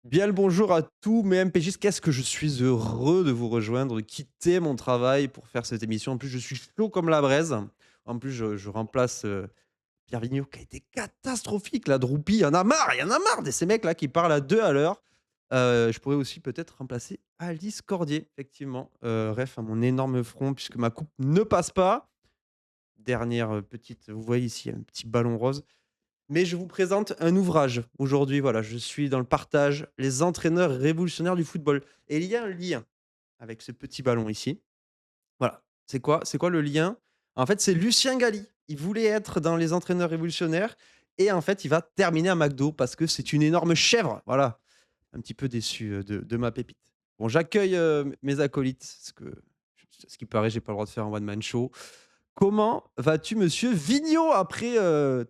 Bien le bonjour à tous mes MPJs. Qu'est-ce que je suis heureux de vous rejoindre, de quitter mon travail pour faire cette émission. En plus, je suis chaud comme la braise. En plus, je remplace Pierre Vigneault qui a été catastrophique. La Droupi, il y en a marre de ces mecs-là qui parlent à deux à l'heure. Je pourrais aussi peut-être remplacer Alice Cordier, effectivement. Ref à mon énorme front, puisque ma coupe ne passe pas. Dernière petite, vous voyez ici un petit ballon rose. Mais je vous présente un ouvrage aujourd'hui. Voilà, je suis dans le partage, les entraîneurs révolutionnaires du football. Et il y a un lien avec ce petit ballon ici. Voilà. C'est quoi le lien? En fait, c'est Lucien Galli. Il voulait être dans les entraîneurs révolutionnaires et en fait, il va terminer à McDo parce que c'est une énorme chèvre. Voilà. Un petit peu déçu de ma pépite. Bon, j'accueille mes acolytes, ce qui paraît, j'ai pas le droit de faire un one man show. Comment vas-tu, monsieur Vigneault, après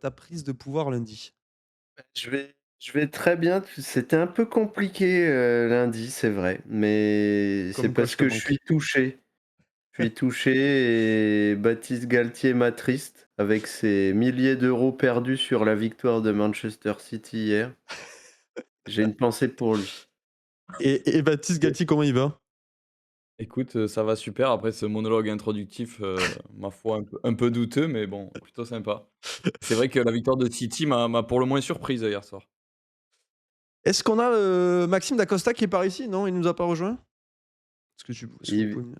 ta prise de pouvoir lundi? Je vais très bien. C'était un peu compliqué, lundi, c'est vrai, mais c'est Comme quoi parce je te que je manque. suis touché. Je suis touché et Baptiste Galtier m'attriste avec ses milliers d'euros perdus sur la victoire de Manchester City hier. J'ai une pensée pour lui. Et Baptiste Et Galtier, comment il va? écoute, ça va super après ce monologue introductif, ma foi un peu douteux, mais bon, plutôt sympa. C'est vrai que la victoire de City m'a pour le moins surprise hier soir. Est-ce qu'on a, Maxime Dacosta qui est par ici? Non, il nous a pas rejoint? Est-ce que vous Il pouvez me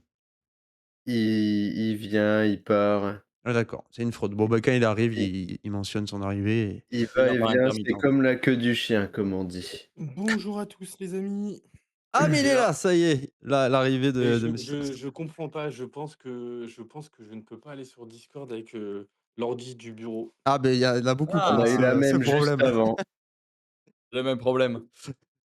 il vient, il part, ah d'accord, c'est une fraude. Bon, bah, quand il arrive, il il mentionne son arrivée et il Il va vient et par vient, c'est intermittence. comme la queue du chien, comme on dit. Bonjour à tous les amis. ah mais il Et est là, là, ça y est, l'arrivée mais de je monsieur je Dacosta. je comprends pas, je pense que je ne peux pas aller sur Discord avec, l'ordi du bureau. Ah beh, il y en a beaucoup qui On ont a eu la ce même juste problème. avant. Le même problème.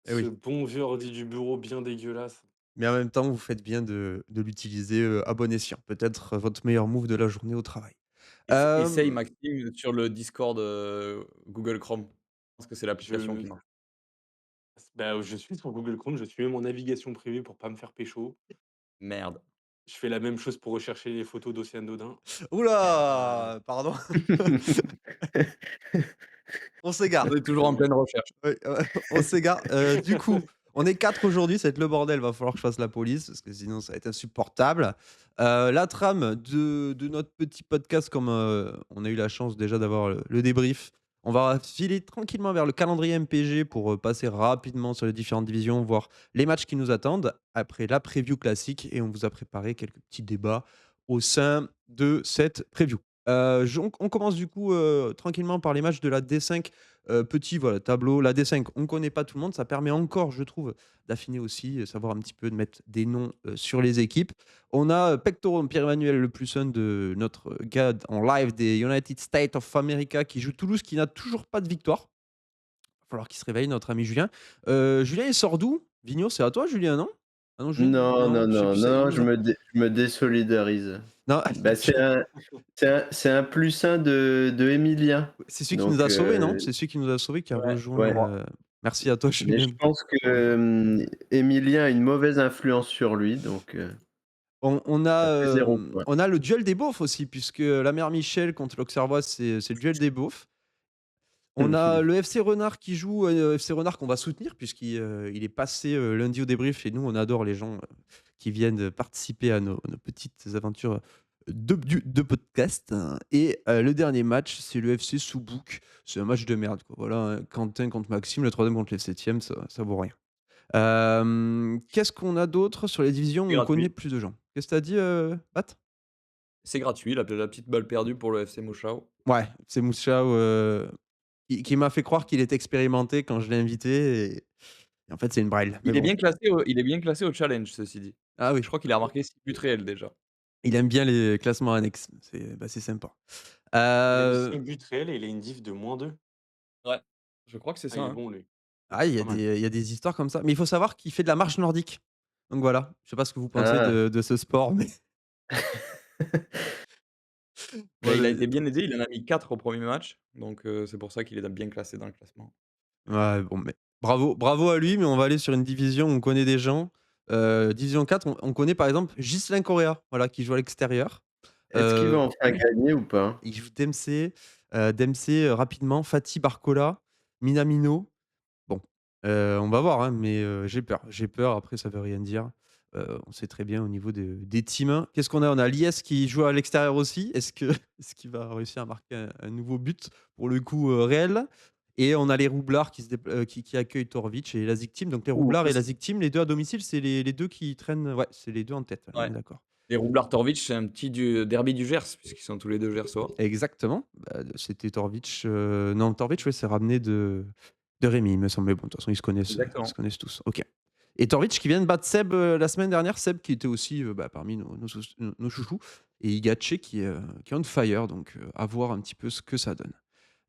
Eh Ce oui, bon vieux ordi du bureau bien dégueulasse. mais en même temps, vous faites bien de l'utiliser, à bon escient. Peut-être votre meilleur move de la journée au travail. Essaye Hem, Maxime sur le Discord, Google Chrome. Je pense que c'est l'application Je qui marche. Bah, je suis sur Google Chrome, je suis même en navigation privée pour pas me faire pécho. Merde. Je fais la même chose pour rechercher les photos d'Océane Dodin. ouh Heu, là! Pardon, on On s'égare. est toujours en pleine recherche. Oui, on s'égare. Du coup, on est 4 aujourd'hui, ça va être le bordel, va falloir que je fasse la police parce que sinon ça va être insupportable. La trame de notre petit podcast comme, on a eu la chance déjà d'avoir le débrief, on va filer tranquillement vers le calendrier MPG pour, passer rapidement sur les différentes divisions, voir les matchs qui nous attendent après la preview classique et on vous a préparé quelques petits débats au sein de cette preview. Je on commence du coup, tranquillement par les matchs de la D5. Petit voilà, tableau, la D5, on ne connaît pas tout le monde, ça permet encore, je trouve, d'affiner aussi, savoir un petit peu, de mettre des noms, sur les équipes. On a, Pectorum, Pierre-Emmanuel Le Plusson de notre gars en live des United States of America qui joue Toulouse, qui n'a toujours pas de victoire. Il va falloir qu'il se réveille, notre ami Julien. Julien, il sort d'où? Vigno, c'est à toi Julien, non? Ah non, Julien, Non, non, non, je sais non, plus, ça il non, nous a je me désolidarise. non, Bah, c'est un plus un de Emilien, c'est celui qui nous donc a sauvés, non? C'est celui qui nous a sauvés qui a Ouais, je rejoint, ouais, crois. merci à toi mais je Julien pense pour le que, Emilien a une mauvaise influence sur lui, donc ça fait 0 point. On a le duel des beaufs aussi, puisque la mère Michel contre l'Auxerrois, c'est le duel des beaufs. On a le FC Renard qui joue, FC Renard qu'on va soutenir il est passé, lundi au débrief et nous on adore les gens, qui viennent, participer à nos petites aventures, de podcast, hein. Et le dernier match, c'est le FC Soubouk. C'est un match de merde, quoi. Voilà, hein, Quentin contre Maxime, le troisième contre le septième, ça vaut rien. Qu'est-ce qu'on a d'autre sur les divisions C'est où on connaît gratuit. plus de gens? Qu'est-ce que tu as dit, Pat? C'est gratuit, la petite balle perdue pour le FC Moschau. Ouais, c'est Moussiao, qui m'a fait croire qu'il était expérimenté quand je l'ai invité et en fait, c'est une brêle, mais bon. Il est bien classé au challenge, ceci dit. Ah oui, Je crois qu'il a marqué 6 buts réels déjà. il aime bien les classements annexes, c'est sympa. Il a mis Heu, 5 buts réels et il a une diff de -2. Ouais, je crois que c'est Ah, ça, il est hein. bon lui, ah, pas mal. il y a des histoires comme ça, mais il faut savoir qu'il fait de la marche nordique, donc voilà. Je sais pas ce que vous pensez Ah! de ce sport, mais Bah, moi, il a été bien aidé, il en a mis 4 au premier match, donc c'est pour ça qu'il est bien classé dans le classement. ouais, bon, mais bravo à lui, mais on va aller sur une division où on connaît des gens. Division 4, on connaît par exemple Ghislain Correa, voilà, qui joue à l'extérieur. Est-ce qu'il va enfin Oui, gagner ou pas? il joue Dempsey, rapidement, Fatih Barcola, Minamino. Bon, On va voir, hein, mais j'ai peur. J'ai peur, après ça veut rien dire. On sait très bien au niveau des teams. Qu'est-ce qu'on a? On a l'IS qui joue à l'extérieur aussi. Est-ce qu'il va réussir à marquer un nouveau but, pour le coup, réel? Et on a les Roublards qui accueillent Torwich et la Zik Team. Donc les Ouh, Roublards ça et la c'est Zik Team, les 2 à domicile, c'est les 2 qui traînent, ouais, c'est les 2 en tête, on ouais. est d'accord. Les Roublards-Torwich, c'est un petit du derby du Gers, puisqu'ils sont tous les 2 gersois. Exactement. Bah, c'était Torwich, non, Torwich, ouais, c'est ramené de Rémy, il me semble. Mais bon, de toute façon, ils se Exactement. connaissent tous. OK. Et Torwich qui vient de battre Seb, la semaine dernière. Seb qui était aussi, bah, parmi nos chouchous, et Igache qui est on fire, donc à voir un petit peu ce que ça donne.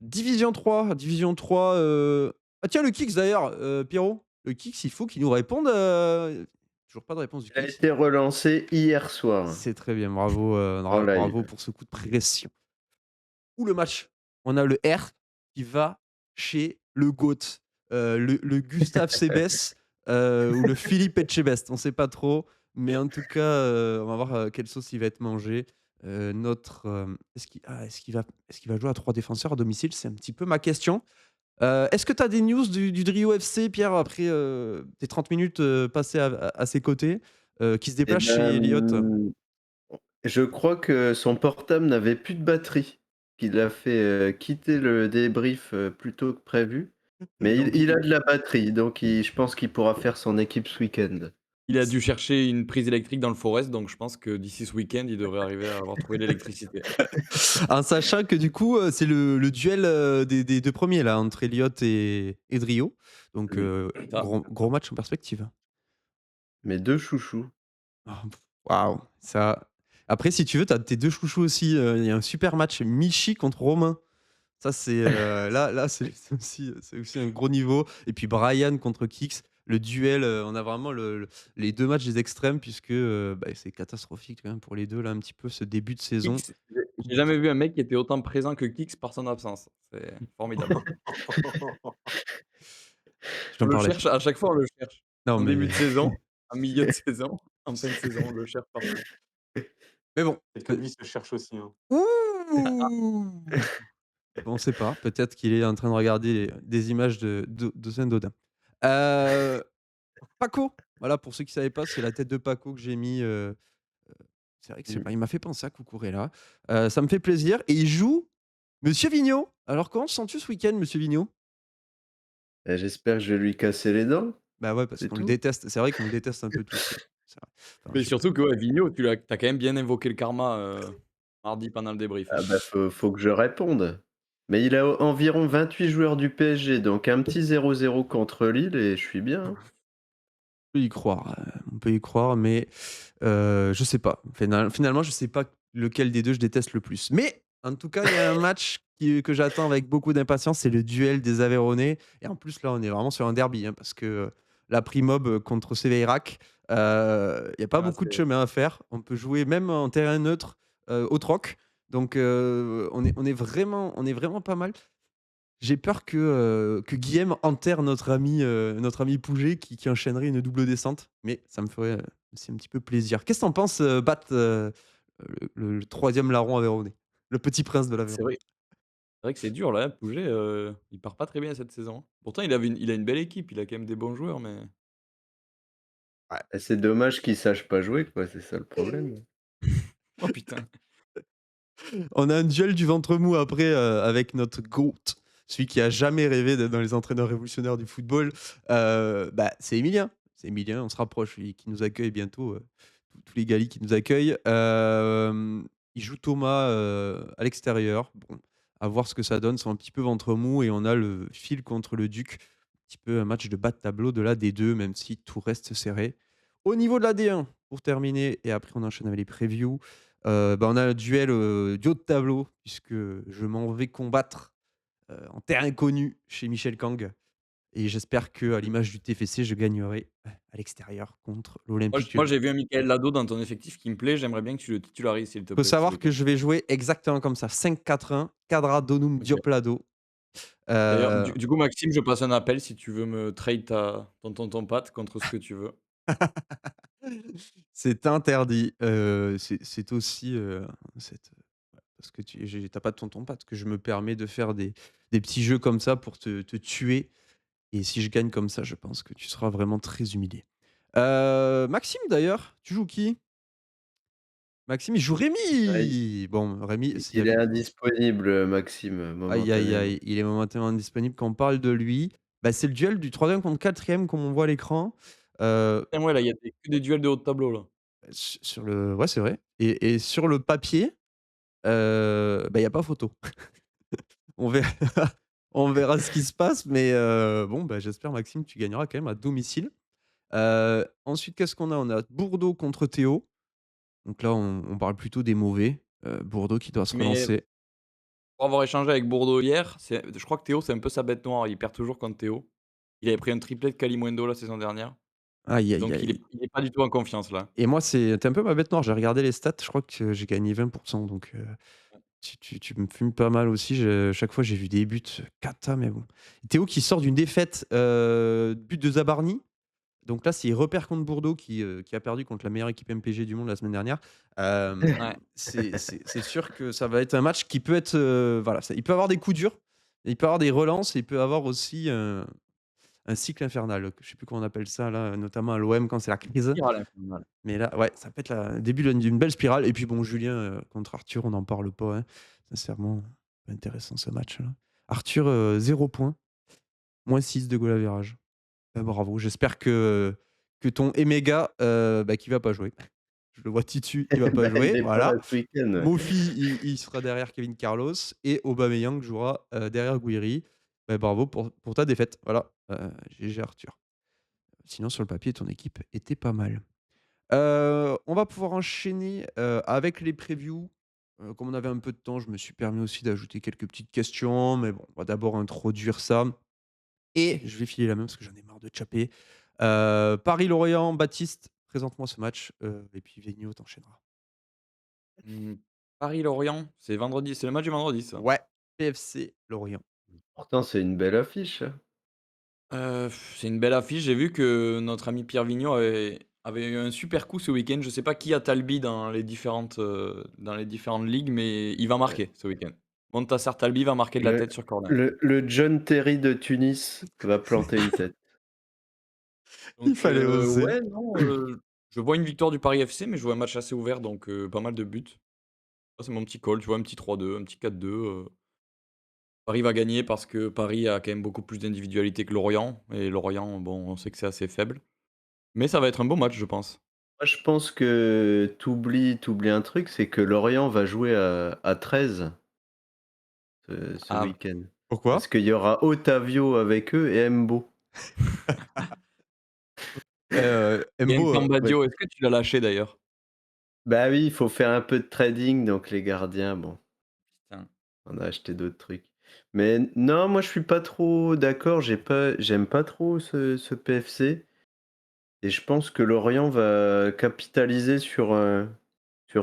Division 3, ah tiens, le Kicks d'ailleurs, Pierrot, le Kicks, il faut qu'il nous réponde, toujours pas de réponse du Il a Kicks. été relancé hier soir C'est très bien, bravo, en bravo live. pour ce coup de pression. Ou le match. On a le R qui va chez le GOAT, le Gustave Sebes, ou le Philippe Etchebest. On ne sait pas trop, mais en tout cas, on va voir, quelle sauce il va être mangé. Est-ce qu'il va jouer à 3 défenseurs à domicile? C'est un petit peu ma question. Est-ce que tu as des news du Drio FC, Pierre, après, tes 30 minutes, passées à ses côtés, qui se Eh déplace chez Elliott? ben, je crois que son portable n'avait plus de batterie, qu'il a fait, quitter le débrief, plus tôt que prévu. Mais Donc il a il de la batterie, donc je pense qu'il pourra faire son équipe ce week-end. il a dû chercher une prise électrique dans le forest, donc je pense que d'ici ce week-end, il devrait arriver à avoir trouvé l'électricité. En sachant que du coup, c'est le duel, des 2 premiers là, entre Elliott et Drio. Donc, Mmh. Ça, gros match en perspective. Mes 2 chouchous. Ah, waouh! Ça après si tu veux, tu as tes 2 chouchous aussi, il y a un super match Michi contre Romain. Ça c'est, là c'est aussi un gros niveau, et puis Brian contre Kix, le duel, on a vraiment les 2 matchs des extrêmes, puisque, bah, c'est catastrophique quand même pour les 2 là, un petit peu ce début de saison. Kix, j'ai jamais vu un mec qui était autant présent que Kix par son absence. C'est formidable. J'en On le parlais. cherche, à chaque fois on le cherche. Non En début mais de saison, en milieu de saison, en fin de saison, on le cherche partout. mais bon, Peut-être que lui se cherche aussi, hein. ouh! On sait pas, peut-être qu'il est en train de regarder des images de Sen Dodin. Heu, Paco, voilà, pour ceux qui savaient pas, c'est la tête de Paco que j'ai mis, c'est vrai que c'est Mmh. pas, il m'a fait penser à Cucurella. Ça me fait plaisir, et il joue Monsieur Vigneault. Alors comment te sens-tu ce week-end, Monsieur Vigneault? Bah, j'espère que je vais lui casser les dents, Bah, ouais, parce c'est qu'on le tout. déteste. C'est vrai qu'on le déteste un peu tous, c'est vrai. Enfin, Mais je sais pas. surtout que ouais, Vigno, tu as quand même bien invoqué le karma, mardi pendant le débrief, Ah hein. bah, faut que je réponde. Mais il a environ 28 joueurs du PSG, donc un petit 0-0 contre Lille et je suis bien, hein. On peut y croire, mais je sais pas. Finalement, je sais pas lequel des 2 je déteste le plus. Mais en tout cas, il y a un match que j'attends avec beaucoup d'impatience, c'est le duel des Aveyronnais, et en plus, là, on est vraiment sur un derby, hein, parce que, la Primob, contre Séveyrac, il y a pas Ah beaucoup de c'est chemin à faire. On peut jouer même en terrain neutre, au troc. Donc, on est vraiment pas mal. J'ai peur que Guillaume enterre notre ami Pouget qui enchaînerait une double descente, mais ça me ferait, aussi un petit peu plaisir. Qu'est-ce que tu en penses, Bat, le 3e larron aveyronnais? Le petit prince de c'est l'Aveyron? vrai c'est vrai que c'est dur là, hein, Pouget, il part pas très bien cette saison, hein. Pourtant il a une belle équipe, il a quand même des bons joueurs, mais Et c'est dommage qu'il sache pas jouer, quoi, c'est ça le problème. oh putain! On a un duel du ventre mou après, avec notre GOAT, celui qui a jamais rêvé d'être dans les entraîneurs révolutionnaires du football. Bah, c'est Emilien. C'est Emilien, on se rapproche, lui qui nous accueille bientôt, tous les galis qui nous accueillent. Il joue Thomas, à l'extérieur. Bon, à voir ce que ça donne. C'est un petit peu ventre mou, et on a le fil contre le Duc. Un petit peu un match de bas de tableau de la D2, même si tout reste serré. Au niveau de la D1, pour terminer, et après on enchaîne avec les previews. Bah, on a un duel, du haut de tableau, puisque je m'en vais combattre, en terre inconnue chez Michel Kang, et j'espère qu'à l'image du TFC, je gagnerai, à l'extérieur contre l'Olympique Moi Lyonnais. j'ai vu un Michael Lado dans ton effectif qui me plaît, j'aimerais bien que tu le titularises s'il te Faut plaît ce savoir que week-end. je vais jouer exactement comme ça, 5-4-1, Quadra, Donum, OK. Diop, Lado. D'ailleurs, Heu, du coup Maxime, je passe un appel si tu veux me trade ton tonton Pat contre ce que tu veux. c'est interdit, c'est aussi, parce que tu pas de tonton Pat, que je me permets de faire des petits jeux comme ça pour te tuer. et si je gagne comme ça, je pense que tu seras vraiment très humilié. Maxime d'ailleurs, tu joues qui? Maxime, il joue Ah, il Rémi! Bon, Rémi, c'est il est indisponible, Maxime, aïe, aïe, momentanément. aïe, il est momentanément indisponible quand on parle de lui. Bah, c'est le duel du troisième contre quatrième comme on voit à l'écran. Heu, Putain, ouais, là, il y a que des duels de haut de tableau, là. sur le ouais, c'est vrai et sur le papier, bah, il y a pas photo. On verra on verra ce qui se passe, mais bon, bah, j'espère Maxime, tu gagneras quand même à domicile. Ensuite, qu'est-ce qu'on a? On a Bourdeaux contre Théo. Donc là, on parle plutôt des mauvais. Bourdeaux qui doit se Mais relancer. pour avoir échangé avec Bordeaux hier, je crois que Théo, c'est un peu sa bête noire. Il perd toujours contre Théo. Il avait pris un triplé de Kalimundo la saison dernière. Aïe, aïe, Donc aïe. il est pas du tout en confiance, là. Et moi, c'était un peu ma bête noire. J'ai regardé les stats, je crois que j'ai gagné 20, donc tu me fumes pas mal aussi. Chaque fois, j'ai vu des buts cata, mais bon. Théo qui sort d'une défaite, but de Zabarni. Donc là, s'il repère contre Bordeaux qui a perdu contre la meilleure équipe MPG du monde la semaine dernière, Ouais. c'est sûr que ça va être un match qui peut être, voilà, il peut avoir des coups durs, il peut avoir des relances et il peut avoir aussi, un cycle infernal. Je sais plus comment on appelle ça là, notamment à l'OM quand c'est la crise. Spirale infernale. Mais là, ouais, ça peut être le début d'une belle spirale et puis bon, Julien, contre Arthur, on n'en parle pas, hein. Sincèrement, intéressant ce match-là. Arthur, 0 points, -6 de goal average. Bravo, j'espère que ton Emega, bah, qui va pas jouer. Je le vois Titu, il va pas Bah, il jouer, est pas là voilà. ce week-end, ouais. Mofi, il sera derrière Kevin Carlos et Aubameyang jouera, derrière Guiri. Bah, bravo pour ta défaite, voilà, GG Arthur. Sinon sur le papier, ton équipe était pas mal. On va pouvoir enchaîner, avec les previews. Comme on avait un peu de temps, je me suis permis aussi d'ajouter quelques petites questions, mais bon, on va d'abord introduire ça et je vais filer la main parce que j'en ai marre de tchaper. Paris-Lorient, Baptiste, présente-moi ce match, et puis Vigno, tu enchaîneras. Mmh, Paris-Lorient, c'est vendredi, c'est le match du vendredi, ça? Ouais, PFC Lorient. Pourtant, c'est une belle affiche, hein. C'est une belle affiche. J'ai vu que notre ami Pierre Vigneault avait eu un super coup ce week-end. Je sais pas qui a Talbi dans les différentes ligues, mais il va Ouais. marquer ce week-end. Montassar Talbi va marquer de la Le tête sur corner. le John Terry de Tunis va planter une tête. Il Donc fallait oser. ouais, non, je vois une victoire du Paris FC, mais je vois un match assez ouvert, donc pas mal de buts. Ça, c'est mon petit call, tu vois? Un petit 3-2, un petit 4-2, Paris va gagner parce que Paris a quand même beaucoup plus d'individualité que Lorient et Lorient, bon, on sait que c'est assez faible. Mais ça va être un beau match, je pense. Moi, je pense que tu oublies un truc, c'est que Lorient va jouer à 13 ce Ah, week-end. Parce Pourquoi? qu'il y aura Otavio avec eux et Embo. il y a un Embo, Ouais. Cambadio, est-ce que tu l'as lâché d'ailleurs? Bah oui, il faut faire un peu de trading, donc les gardiens, bon, Putain. on a acheté d'autres trucs. Mais non, moi je suis pas trop d'accord, j'aime pas trop ce PFC et je pense que Lorient va capitaliser sur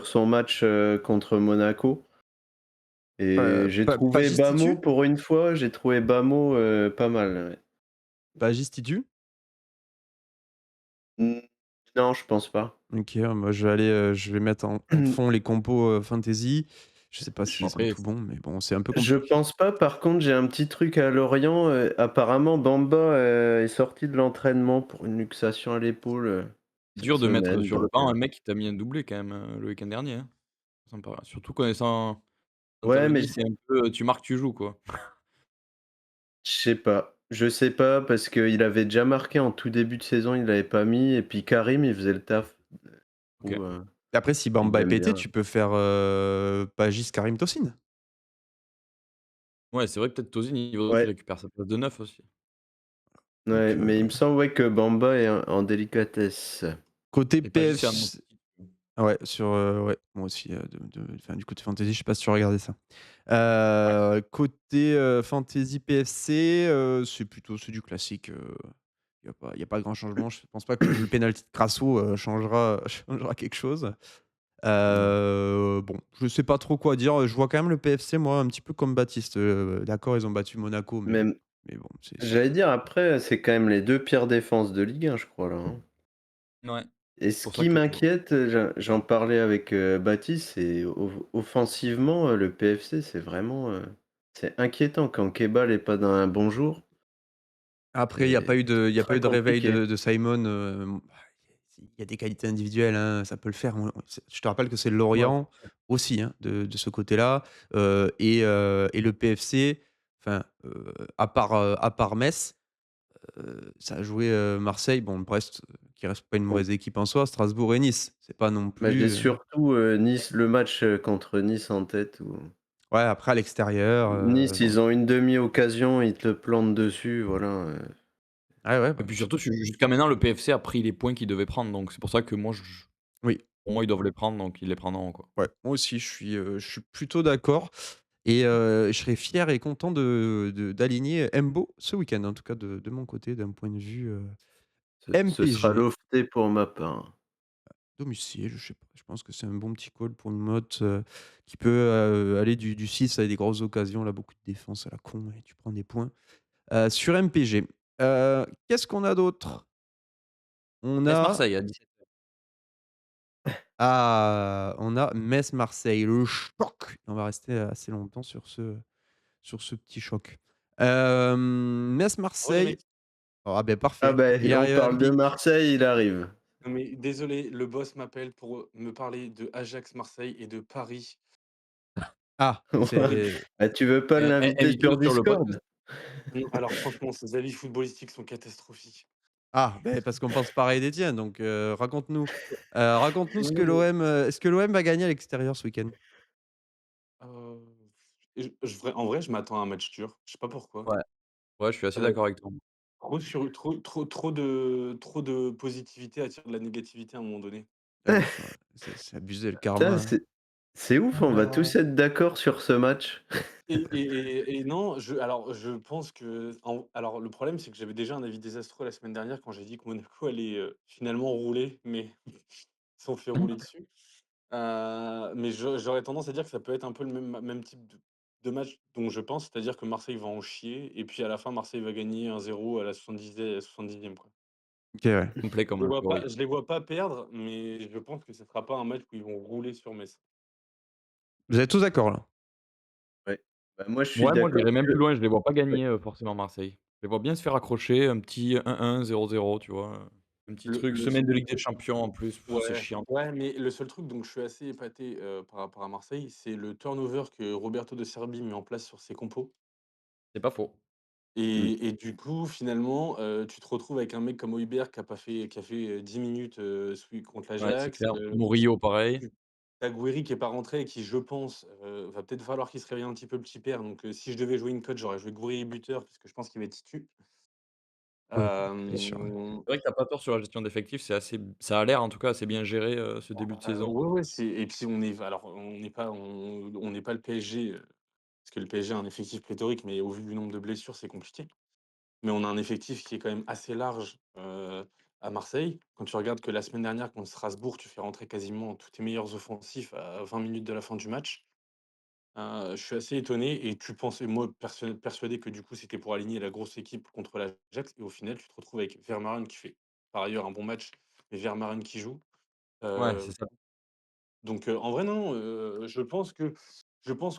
son match, contre Monaco et j'ai trouvé Pagis Bamo Titu? pour une fois, j'ai trouvé Bamo, pas mal, ouais. Pagis Titu? Mmh, non, je pense pas. OK, moi je vais mettre en fond les compos, fantasy. Je sais pas Je s'ils sont Après, tout bons, mais bon, c'est un peu je compliqué. pense pas, par contre, j'ai un petit truc à Lorient, apparemment Bamba, est sorti de l'entraînement pour une luxation à l'épaule, c'est cette dur de mettre semaine sur le donc banc un mec qui t'a mis un doublé quand même, le week-end dernier, hein. Ça me paraît surtout connaissant ouais, mais Antonelli, c'est un peu, tu marques, tu joues, quoi. je sais pas. Je sais pas parce qu'il avait déjà marqué en tout début de saison, il l'avait pas mis et puis Karim, il faisait le taf. OK. Ou, Après si il Bamba est l'aime pété, bien. tu peux faire, Pagis Karim Tosin. Ouais, c'est vrai que peut-être Tosin, il faudrait qu'il Ouais, récupère sa place de neuf aussi. ouais, Donc mais il me semble, ouais, que Bamba est en délicatesse. côté Et Pagis, c'est un PFC ouais, ouais, moi aussi, enfin, du côté fantasy, je sais pas si tu as regardé ça. ouais. Côté, fantasy PFC, c'est du classique, il y a pas grand changement. Je pense pas que le penalty de Crasso, changera quelque chose. Non. Bon, je sais pas trop quoi dire. Je vois quand même le PFC, moi, un petit peu comme Baptiste. D'accord, ils ont battu Monaco, mais Même bon, c'est j'allais dire après, c'est quand même les 2 pires défenses de Ligue 1, je crois là, hein. Ouais, Et c'est ce pour ça qui que m'inquiète, j'en parlais avec, Baptiste, c'est offensivement, le PFC, c'est vraiment, c'est inquiétant quand Keɓal est pas dans un bon jour. Après, C'est il y a pas très eu de réveil compliqué. de Simon, il y a des qualités individuelles, hein, ça peut le faire. Je te rappelle que c'est Ouais, Lorient c'est sûr. aussi, hein, de ce côté-là, et le PFC, enfin, à part Metz, ça a joué, Marseille, bon, Brest, qui reste pas une mauvaise équipe en soi, Strasbourg et Nice. C'est pas non Bah, j'ai plus, surtout, Nice le match, contre Nice en tête où ouais, après à l'extérieur, Nice, bon, ils ont une demi-occasion, ils te le plantent dessus, voilà, ouais, ouais, Et bah, puis surtout, jusqu'à maintenant, le PFC a pris les points qu'il devait prendre, donc c'est pour ça que moi, oui. pour moi, ils doivent les prendre, donc ils les prendront, quoi. Ouais, moi aussi, je suis plutôt d'accord et je serais fier et content d'aligner Embo ce week-end, en tout cas de mon côté, d'un point de vue, ce sera MPG. lofté pour ma part. Domicile, je sais pas, je pense que c'est un bon petit call pour une motte, qui peut, aller du 6 avec des grosses occasions, là, beaucoup de défense à la con et tu prends des points, sur MPG. Qu'est-ce qu'on a d'autre? On a Metz-Marseille à 17h. on a Metz-Marseille, le choc! On va rester assez longtemps sur ce petit choc. Oh les Metz-Marseille, mecs, ah ben Ah parfait. ben, on Paris parle de Olympique. Marseille, il arrive. non mais désolé, le boss m'appelle pour, me parler de Ajax-Marseille et de Paris. Ah, c'est Ah, tu veux pas l'inviter Invite-le sur sur le podcast. Discord? Non, alors franchement, ses avis footballistiques sont catastrophiques. ah, beh, parce qu'on pense pareil des tiens, donc raconte-nous. Raconte-nous ce que Non mais, est-ce que l'OM va gagner à l'extérieur ce week-end? heu, en vrai, je m'attends à un match dur, je sais pas pourquoi. Ouais, ouais, je suis assez Heu, d'accord avec toi. trop de positivité attire de la négativité à un moment donné. Ah oui, c'est abusé le Putain, karma. c'est ouf, on va Heu tous être d'accord sur ce match. et non, je pense que alors le problème, c'est que j'avais déjà un avis désastreux la semaine dernière quand j'ai dit que Monaco allait, finalement rouler, mais ils se sont fait rouler dessus. Mais j'aurais tendance à dire que ça peut être un peu le même type de match dont je pense, c'est-à-dire que Marseille va en chier et puis à la fin, Marseille va gagner 1-0 à la 70e quoi. OK, ouais. Complet comme théorie. Je les vois pas perdre, mais je pense que ce sera pas un match où ils vont rouler sur Metz. Vous êtes tous d'accord là? Ouais. Bah, moi, je suis Ouais, moi, d'accord j'irais même que plus loin, je les vois pas ouais. gagner, forcément Marseille. Je les vois bien se faire accrocher, un petit 1-1, 0-0, tu vois? Un petit truc, Le semaine de seul Ligue des Champions en plus, c'est Ouais, chiant. ouais, mais le seul truc dont je suis assez épaté, par rapport à Marseille, c'est le turnover que Roberto De Zerbi met en place sur ses compos C'est pas faux. Mmh. et du coup, finalement, tu te retrouves avec un mec comme Højbjerg qui a fait, 10 minutes, contre Ouais, c'est l'Ajax, clair. Murillo, pareil. tu Gouiri qui est pas rentré et qui, je pense, va peut-être falloir qu'il se réveille un petit peu le petit père donc si je devais jouer une cote, j'aurais joué Gouiri buteur parce que je pense qu'il va être titu. Oui, c'est sûr, ouais. Hem C'est vrai que tu pas tort sur la gestion d'effectifs, ça a l'air en tout cas assez bien géré, ce début de saison. Ouais, ouais, c'est et puis on n'est pas le PSG, parce que le PSG a un effectif pléthorique, mais au vu du nombre de blessures, c'est compliqué. Mais on a un effectif qui est quand même assez large, à Marseille. Quand tu regardes que la semaine dernière contre Strasbourg, tu fais rentrer quasiment tous tes meilleurs offensifs à 20 minutes de la fin du match. Je suis assez étonné et tu pensais moi persuadé que du coup, c'était pour aligner la grosse équipe contre l'Ajax et au final, tu te retrouves avec Vermaelen qui fait par ailleurs un bon match, mais Vermaelen qui joue. Ouais, c'est Heu ça. Donc, en vrai, non, je pense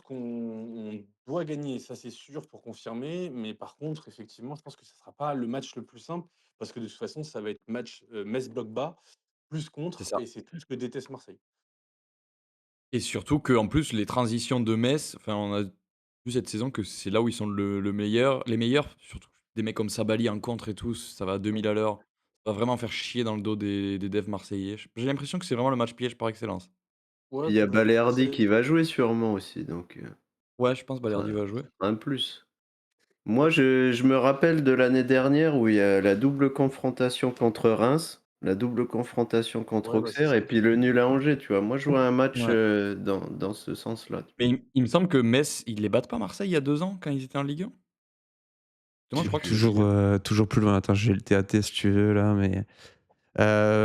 qu'on doit gagner, ça c'est sûr pour confirmer, mais par contre, effectivement, je pense que ça sera pas le match le plus simple parce que de toute façon, ça va être match, Metz bloc bas, plus C'est contre ça. et c'est tout ce que déteste Marseille. Et surtout qu'en plus, les transitions de Metz, enfin, on a vu cette saison que c'est là où ils sont les meilleurs, surtout des mecs comme Sabaly en contre et tout, ça va à 2000 à l'heure. Ça va vraiment faire chier dans le dos des devs marseillais. J'ai l'impression que c'est vraiment le match piège par excellence. Ouais, Il y a complètement, Balerdi c'est qui va jouer sûrement aussi, donc Ouais, je pense ça Balerdi va jouer. sera un plus. Moi, je me rappelle de l'année dernière où il y a la double confrontation contre Reims, la double confrontation contre ouais, bah, c'est Auxerre et ça. puis le nul à Angers, tu vois? Moi, je vois un match, Ouais. dans ce sens-là. Mais il me semble que Metz, ils les battent pas Marseille il y a 2 ans quand ils étaient en Ligue 1? Moi, je Tu crois que toujours, toujours plus loin. Attends, j'ai le TAT si tu veux là, mais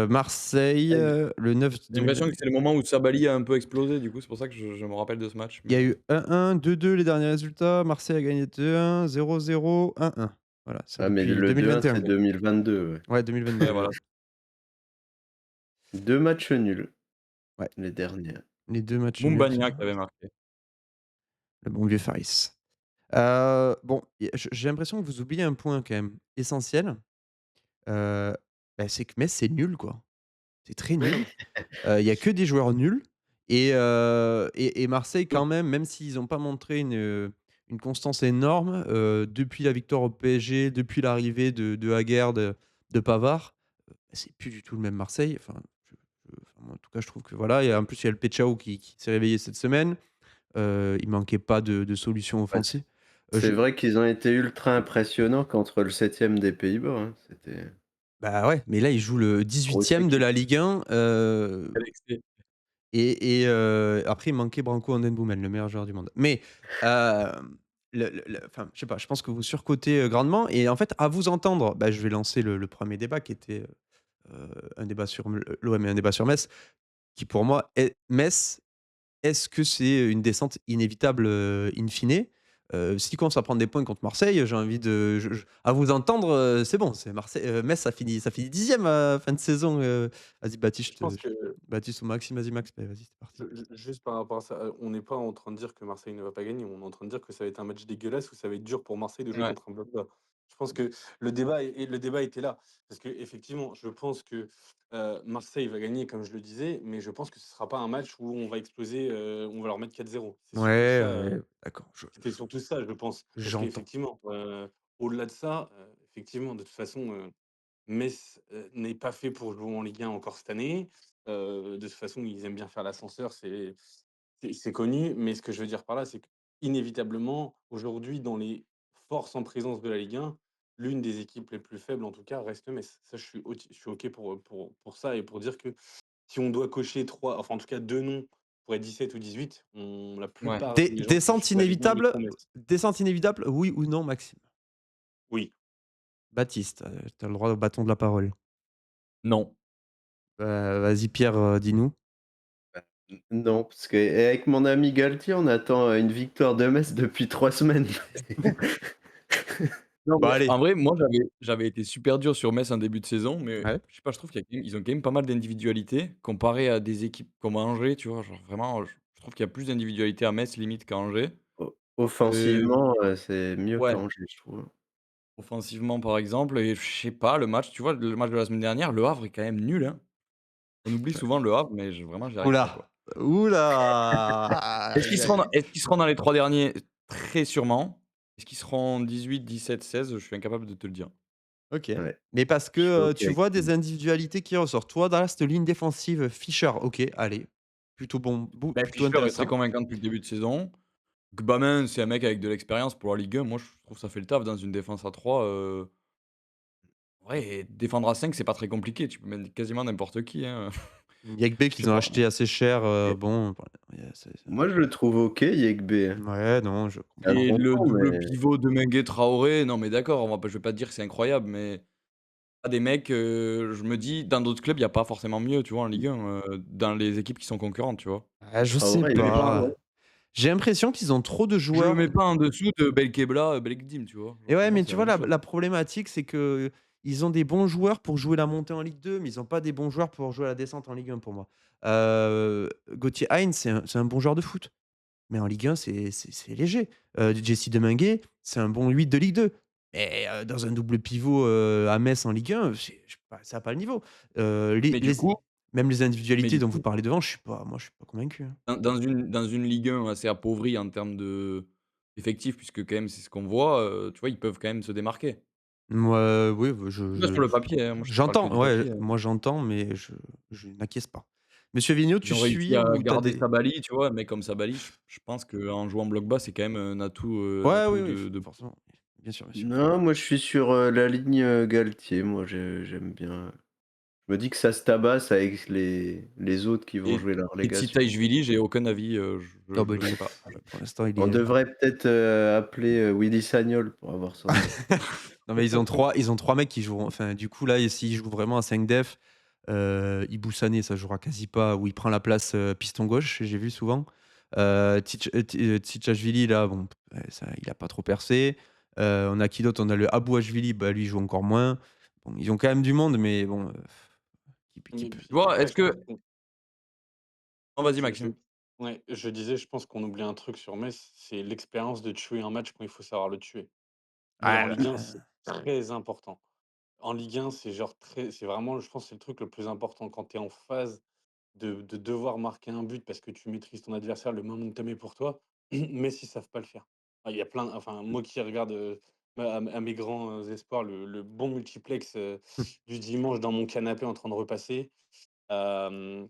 Marseille, le 9 j'ai l'impression que c'est le moment où Sabaly a un peu explosé, du coup, c'est pour ça que je me rappelle de ce match, il y a mais eu 1-1, 2-2 les derniers résultats. Marseille a gagné 2-1, 0-0, 1-1. Voilà, ça Ah mais depuis le 2-1, c'est 2021. 2022, ouais. Ouais, ouais, 2022, oui. voilà. 2 matchs nuls, Ouais, les derniers. les 2 matchs nuls, Mumbagna qui avait marqué. le bon vieux Faris. Bon, j'ai l'impression que vous oubliez un point quand même essentiel, heu, c'est que Metz, c'est nul, quoi. C'est très nul. Il y a que des joueurs nuls et Marseille Oui, quand même, même s'ils ont pas montré une constance énorme, depuis la victoire au PSG, depuis l'arrivée de Haguer, de Pavard, c'est plus du tout le même Marseille. Enfin, moi, en tout cas, je trouve que voilà et en plus, il y a le Pechao qui s'est réveillé cette semaine. Il manquait pas de solutions Ouais, offensives. c'est Je vrai qu'ils ont été ultra impressionnants contre le 7e des Pays-Bas, hein. C'était Bah, ouais, mais là, ils jouent le grosse 18e de équipe. la Ligue 1, Quel excès. après il manquait Branco Andemboumene, le meilleur joueur du monde. Mais, enfin, je sais pas, je pense que vous surcotez, grandement et en fait, à vous entendre, bah, je vais lancer le 1er débat qui était, un débat sur l'OM et un débat sur Metz, qui pour moi est Metz. Est-ce que c'est une descente inévitable, in fine? S'ils commencent à prendre des points contre Marseille, j'ai envie de à vous entendre, c'est bon, c'est Marseille Metz, ça finit 10e à fin de saison, vas-y je pense je que Baptiste ou Maxime, vas-y Max, vas-y, c'est parti. juste par rapport à ça, on n'est pas en train de dire que Marseille ne va pas gagner, on est en train de dire que ça va être un match dégueulasse où ça va être dur pour Marseille de jouer Ouais. contre un bloc bas. Je pense que le débat était là. Parce qu'effectivement, je pense que, Marseille va gagner comme je le disais, mais je pense que ce ne sera pas un match où on va exploser, on va leur mettre 4-0. C'est surtout Ouais, ça, ouais, d'accord, c'était surtout ça, je pense. Parce j'entends. qu'effectivement, au-delà de ça, effectivement, de toute façon, Metz, n'est pas fait pour jouer en Ligue 1 encore cette année. De toute façon, ils aiment bien faire l'ascenseur, c'est connu. Mais ce que je veux dire par là, c'est qu'inévitablement, aujourd'hui, dans les forces en présence de la Ligue 1, l'une des équipes les plus faibles, en tout cas, reste Metz. Ça, je suis OK pour ça et pour dire que si on doit cocher 3, enfin, en tout cas 2 noms pour être 17 ou 18, la Ouais. plupart des gens qui Descente suivent la Ligue 1 inévitable mettront Metz. descente inévitable, oui ou non Maxime? Oui. Baptiste, tu as le droit au bâton de la parole. Non. Vas-y Pierre, dis-nous? Non, parce qu'avec mon ami Galtier, on attend, une victoire de Metz depuis 3 semaines. Non, Bah, mais allez. en vrai, moi, j'avais été super dur sur Metz en début de saison, mais Ouais. je sais pas, je trouve qu'il y a quand même ils ont quand même pas mal d'individualité comparé à des équipes comme Angers, tu vois? Genre vraiment, je trouve qu'il y a plus d'individualité à Metz limite qu'à Angers. Heu, Offensivement, c'est mieux ouais, qu'Angers, je trouve. offensivement, par exemple et je sais pas, le match, tu vois, le match de la semaine dernière, Le Havre est quand même nul, hein. On oublie souvent Le Havre, mais vraiment, j'y arrive pas, Oula, quoi. oula. Est-ce qu'ils seront dans les 3 derniers? Très sûrement. Est-ce qu'ils seront 18, 17, 16? Je suis incapable de te le dire. OK. Ouais, Mais parce je suis que, OK tu avec vois ça. des individualités qui ressortent. Toi, dans cette ligne défensive, Fischer, OK, allez, Bah, plutôt Fischer est très intéressant. convaincant depuis le début de saison. Gbamin, c'est un mec avec de l'expérience pour la Ligue 1. Moi, je trouve que ça fait le taf dans une défense à 3. Ouais, défendre à 5, c'est pas très compliqué. Tu peux mettre quasiment n'importe qui, hein. Yegbé Je sais qu'ils ont pas. acheté assez cher, Et bon, voilà, moi, je le trouve OK, Yegbé, hein. ouais, non, je C'est un Et bon le plan, double mais pivot de Mengue Traoré, non mais d'accord, je vais pas te dire que c'est incroyable, mais pas des mecs, je me dis dans d'autres clubs, il y a pas forcément mieux, tu vois, en Ligue 1, dans les équipes qui sont concurrentes, tu vois? je sais Traoré, Je il le est mets pas bon, pas. hein. J'ai l'impression qu'ils ont trop de je le joueurs. mets pas en dessous de Belkebla, Belkdim, tu vois? Et Genre pour ouais, moi, mais c'est tu la vois même la chose. la problématique, c'est qu'ils ont des bons joueurs pour jouer la montée en Ligue 2, mais ils ont pas des bons joueurs pour jouer la descente en Ligue 1 pour moi. Gauthier Hein, c'est un bon joueur de foot. Mais en Ligue 1, c'est léger. Jesse Deminguet, c'est un bon 8 de Ligue 2. Mais, dans un double pivot, à Metz en Ligue 1, ça a pas le niveau. Les Mais les du coup même les mais individualités du dont vous coup, parlez devant, moi je suis pas convaincu, hein. dans une Ligue 1 assez appauvrie en termes d'effectifs, puisque quand même c'est ce qu'on voit, tu vois, ils peuvent quand même se démarquer. Mouais, oui, bah, En tout cas sur le papier, hein, moi je te parle que j'entends, du ouais, papier, hein. moi j'entends, mais je n'acquiesce pas. Monsieur Vigneault, Ils tu ont réussi suis à ou tu as garder des Sabaly, tu vois? Un mec comme Sabaly, je pense qu'en jouant bloc bas, c'est quand même un ouais, oui, atout oui, de forcément. Bien sûr, bien sûr. Non, moi, je suis sur, la ligne, Galtier. Moi, j'aime bien. Je me dis que ça se tabasse avec les autres qui vont et jouer la et relégation. Titaïchvili, j'ai aucun avis, Oh, je bah, le sais pas. pour l'instant, il On est, devrait peut-être, appeler, Willy Sagnol pour avoir son avis. non, mais ils ont trois mecs qui joueront enfin, du coup, là, s'ils jouent vraiment à 5 def, Ibou Sané, ça jouera quasi pas ou il prend la place, piston gauche, j'ai vu souvent. Tchitchashvili, là, bon, ça il a pas trop percé. On a qui d'autre? On a le Abouachvili, bah, lui, il joue encore moins. Bon, ils ont quand même du monde, mais bon, qui Mais peut Tu vois? après, Est-ce je pense que que non, vas-y je Maxime. Ouais, je disais, je pense qu'on oublie un truc sur Metz, c'est l'expérience de tuer un match quand il faut savoir le tuer. Et en Ouais, Ligue 1, c'est très important. En Ligue 1, c'est genre c'est vraiment, je pense, c'est le truc le plus important quand tu es en phase de devoir marquer un but parce que tu maîtrises ton adversaire, le momentum est pour toi, mais s'ils savent pas le faire. Ah, il y a plein enfin, moi qui regarde, à mes grands, espoirs, le bon multiplex, du dimanche dans mon canapé en train de repasser, hem,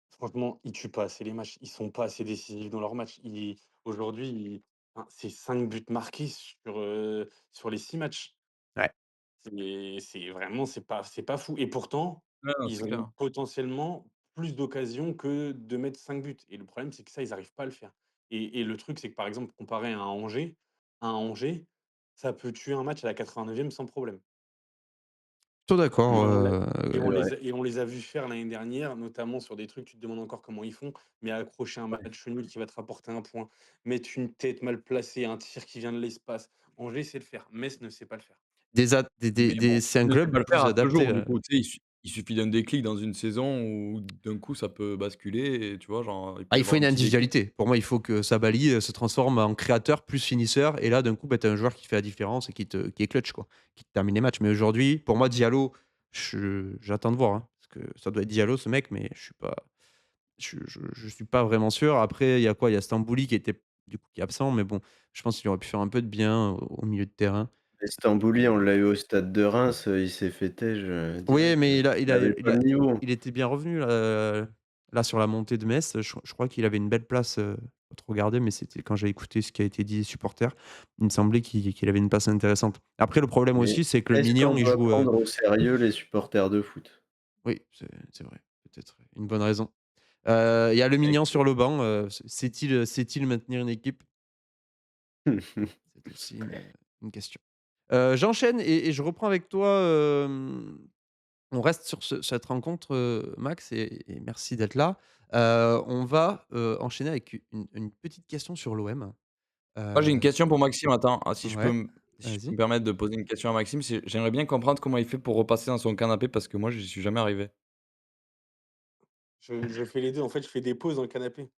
franchement, ils tuent pas assez les matchs. Ils sont pas assez décisifs dans leurs matchs. Aujourd'hui, enfin, c'est 5 buts marqués sur les 6 matchs. ouais. C'est vraiment c'est pas fou et pourtant, Ouais, non, ils c'est ont clair. potentiellement plus d'occasions que de mettre 5 buts et le problème, c'est que ça, ils arrivent pas à le faire et le truc, c'est que, par exemple, comparé à un Angers, ça peut tuer un match à la 89e sans problème Plutôt et d'accord, on l'a C'est vrai. et on les a vus faire l'année dernière, notamment sur des trucs, tu te demandes encore comment ils font, mais accrocher un match nul qui va te rapporter un point, mettre une tête mal placée, un tir qui vient de l'espace. Angers sait le faire, Metz ne sait pas le faire. des a Mais bon, des c'est un ne sait club pas le faire plus à ce adapté, jour, du coup, tu sais, il suffit d'un déclic dans une saison où d'un coup ça peut basculer et tu vois, genre, il peut ah, y il faut avoir une un petit déclic. individualité. Pour moi, il faut que Sabaly, se transforme en créateur plus finisseur et là, d'un coup, bah, tu as un joueur qui fait la différence et qui est clutch, quoi, qui te termine les matchs. Mais aujourd'hui, pour moi, Diallo, j'attends de voir, hein, parce que ça doit être Diallo ce mec, mais je suis pas vraiment sûr. Après, il y a quoi? Il y a Stambouli qui était du coup qui est absent, mais bon, je pense qu'il aurait pu faire un peu de bien au milieu de terrain. Et Stambouli, on l'a eu au stade de Reims, il s'est fait tège, Oui, direct, mais il avait pas le niveau. il était bien revenu là sur la montée de Metz. Je crois qu'il avait une belle place, pas trop regardé, mais c'était quand j'ai écouté ce qui a été dit des supporters, il me semblait qu'il avait une place intéressante. Après le problème Mais aussi, c'est que le est-ce qu'on Mignon, il doit joue, prendre au sérieux les supporters de foot? oui, c'est vrai, peut-être une bonne raison. Il y a le Avec Mignon sur le banc, sait-il maintenir une équipe? C'est aussi une question. J'enchaîne et je reprends avec toi, on reste sur cette rencontre, Max et merci d'être là. On va, enchaîner avec une petite question sur l'OM. Moi, j'ai une Heu, question pour Maxime, attends, ouais, si je peux vas-y. me permettre de poser une question à Maxime, j'aimerais bien comprendre comment il fait pour repasser dans son canapé parce que moi, j'y suis jamais arrivé. Je fais les 2 en fait, je fais des pauses dans le canapé.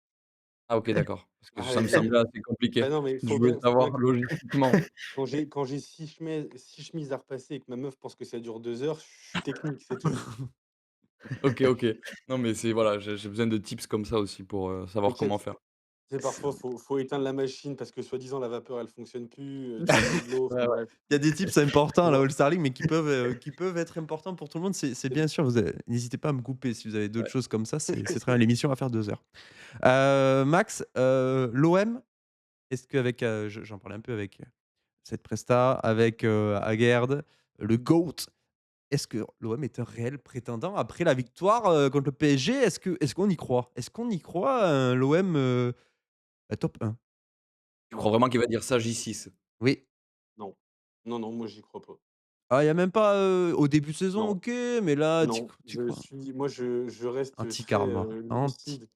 Ah OK, d'accord, parce que Ah ça ouais, me semblait assez bah, compliqué. non, mais Je voulais faut bien savoir que logistiquement. quand j'ai 6 chemises à repasser et que ma meuf pense que ça dure 2 heures, je suis technique, c'est tout. OK, OK. Non, mais c'est voilà, j'ai besoin de tips comme ça aussi pour, savoir comment T'inquiète, faire. tu parfois, faut éteindre la machine parce que soi-disant la vapeur, elle fonctionne plus, tu Ouais, mets plus de l'eau, enfin ouais. bref, Il y a des tips tu importants là, vois? All-Star League, mais qui peuvent être importants pour tout le monde. C'est C'est bien sûr, n'hésitez pas à me couper si vous avez d'autres Ouais. choses comme ça, c'est très bien. L'émission va faire 2 heures. Max, l'OM, est-ce qu'avec, j'en parlais un peu avec, cette presta, avec, Aguerd, le GOAT. Est-ce que l'OM est un réel prétendant après la victoire, contre le PSG? Est-ce qu'on y croit? Est-ce qu'on y croit à un l'OM, top 1? Tu crois vraiment qu'il va dire ça J6? Oui. non. Non, non, moi j'y crois pas. Ah, il y a même pas, au début de saison, Non, OK, mais là, non, tu je crois? suis moi je reste très, Anti-karma, lucide.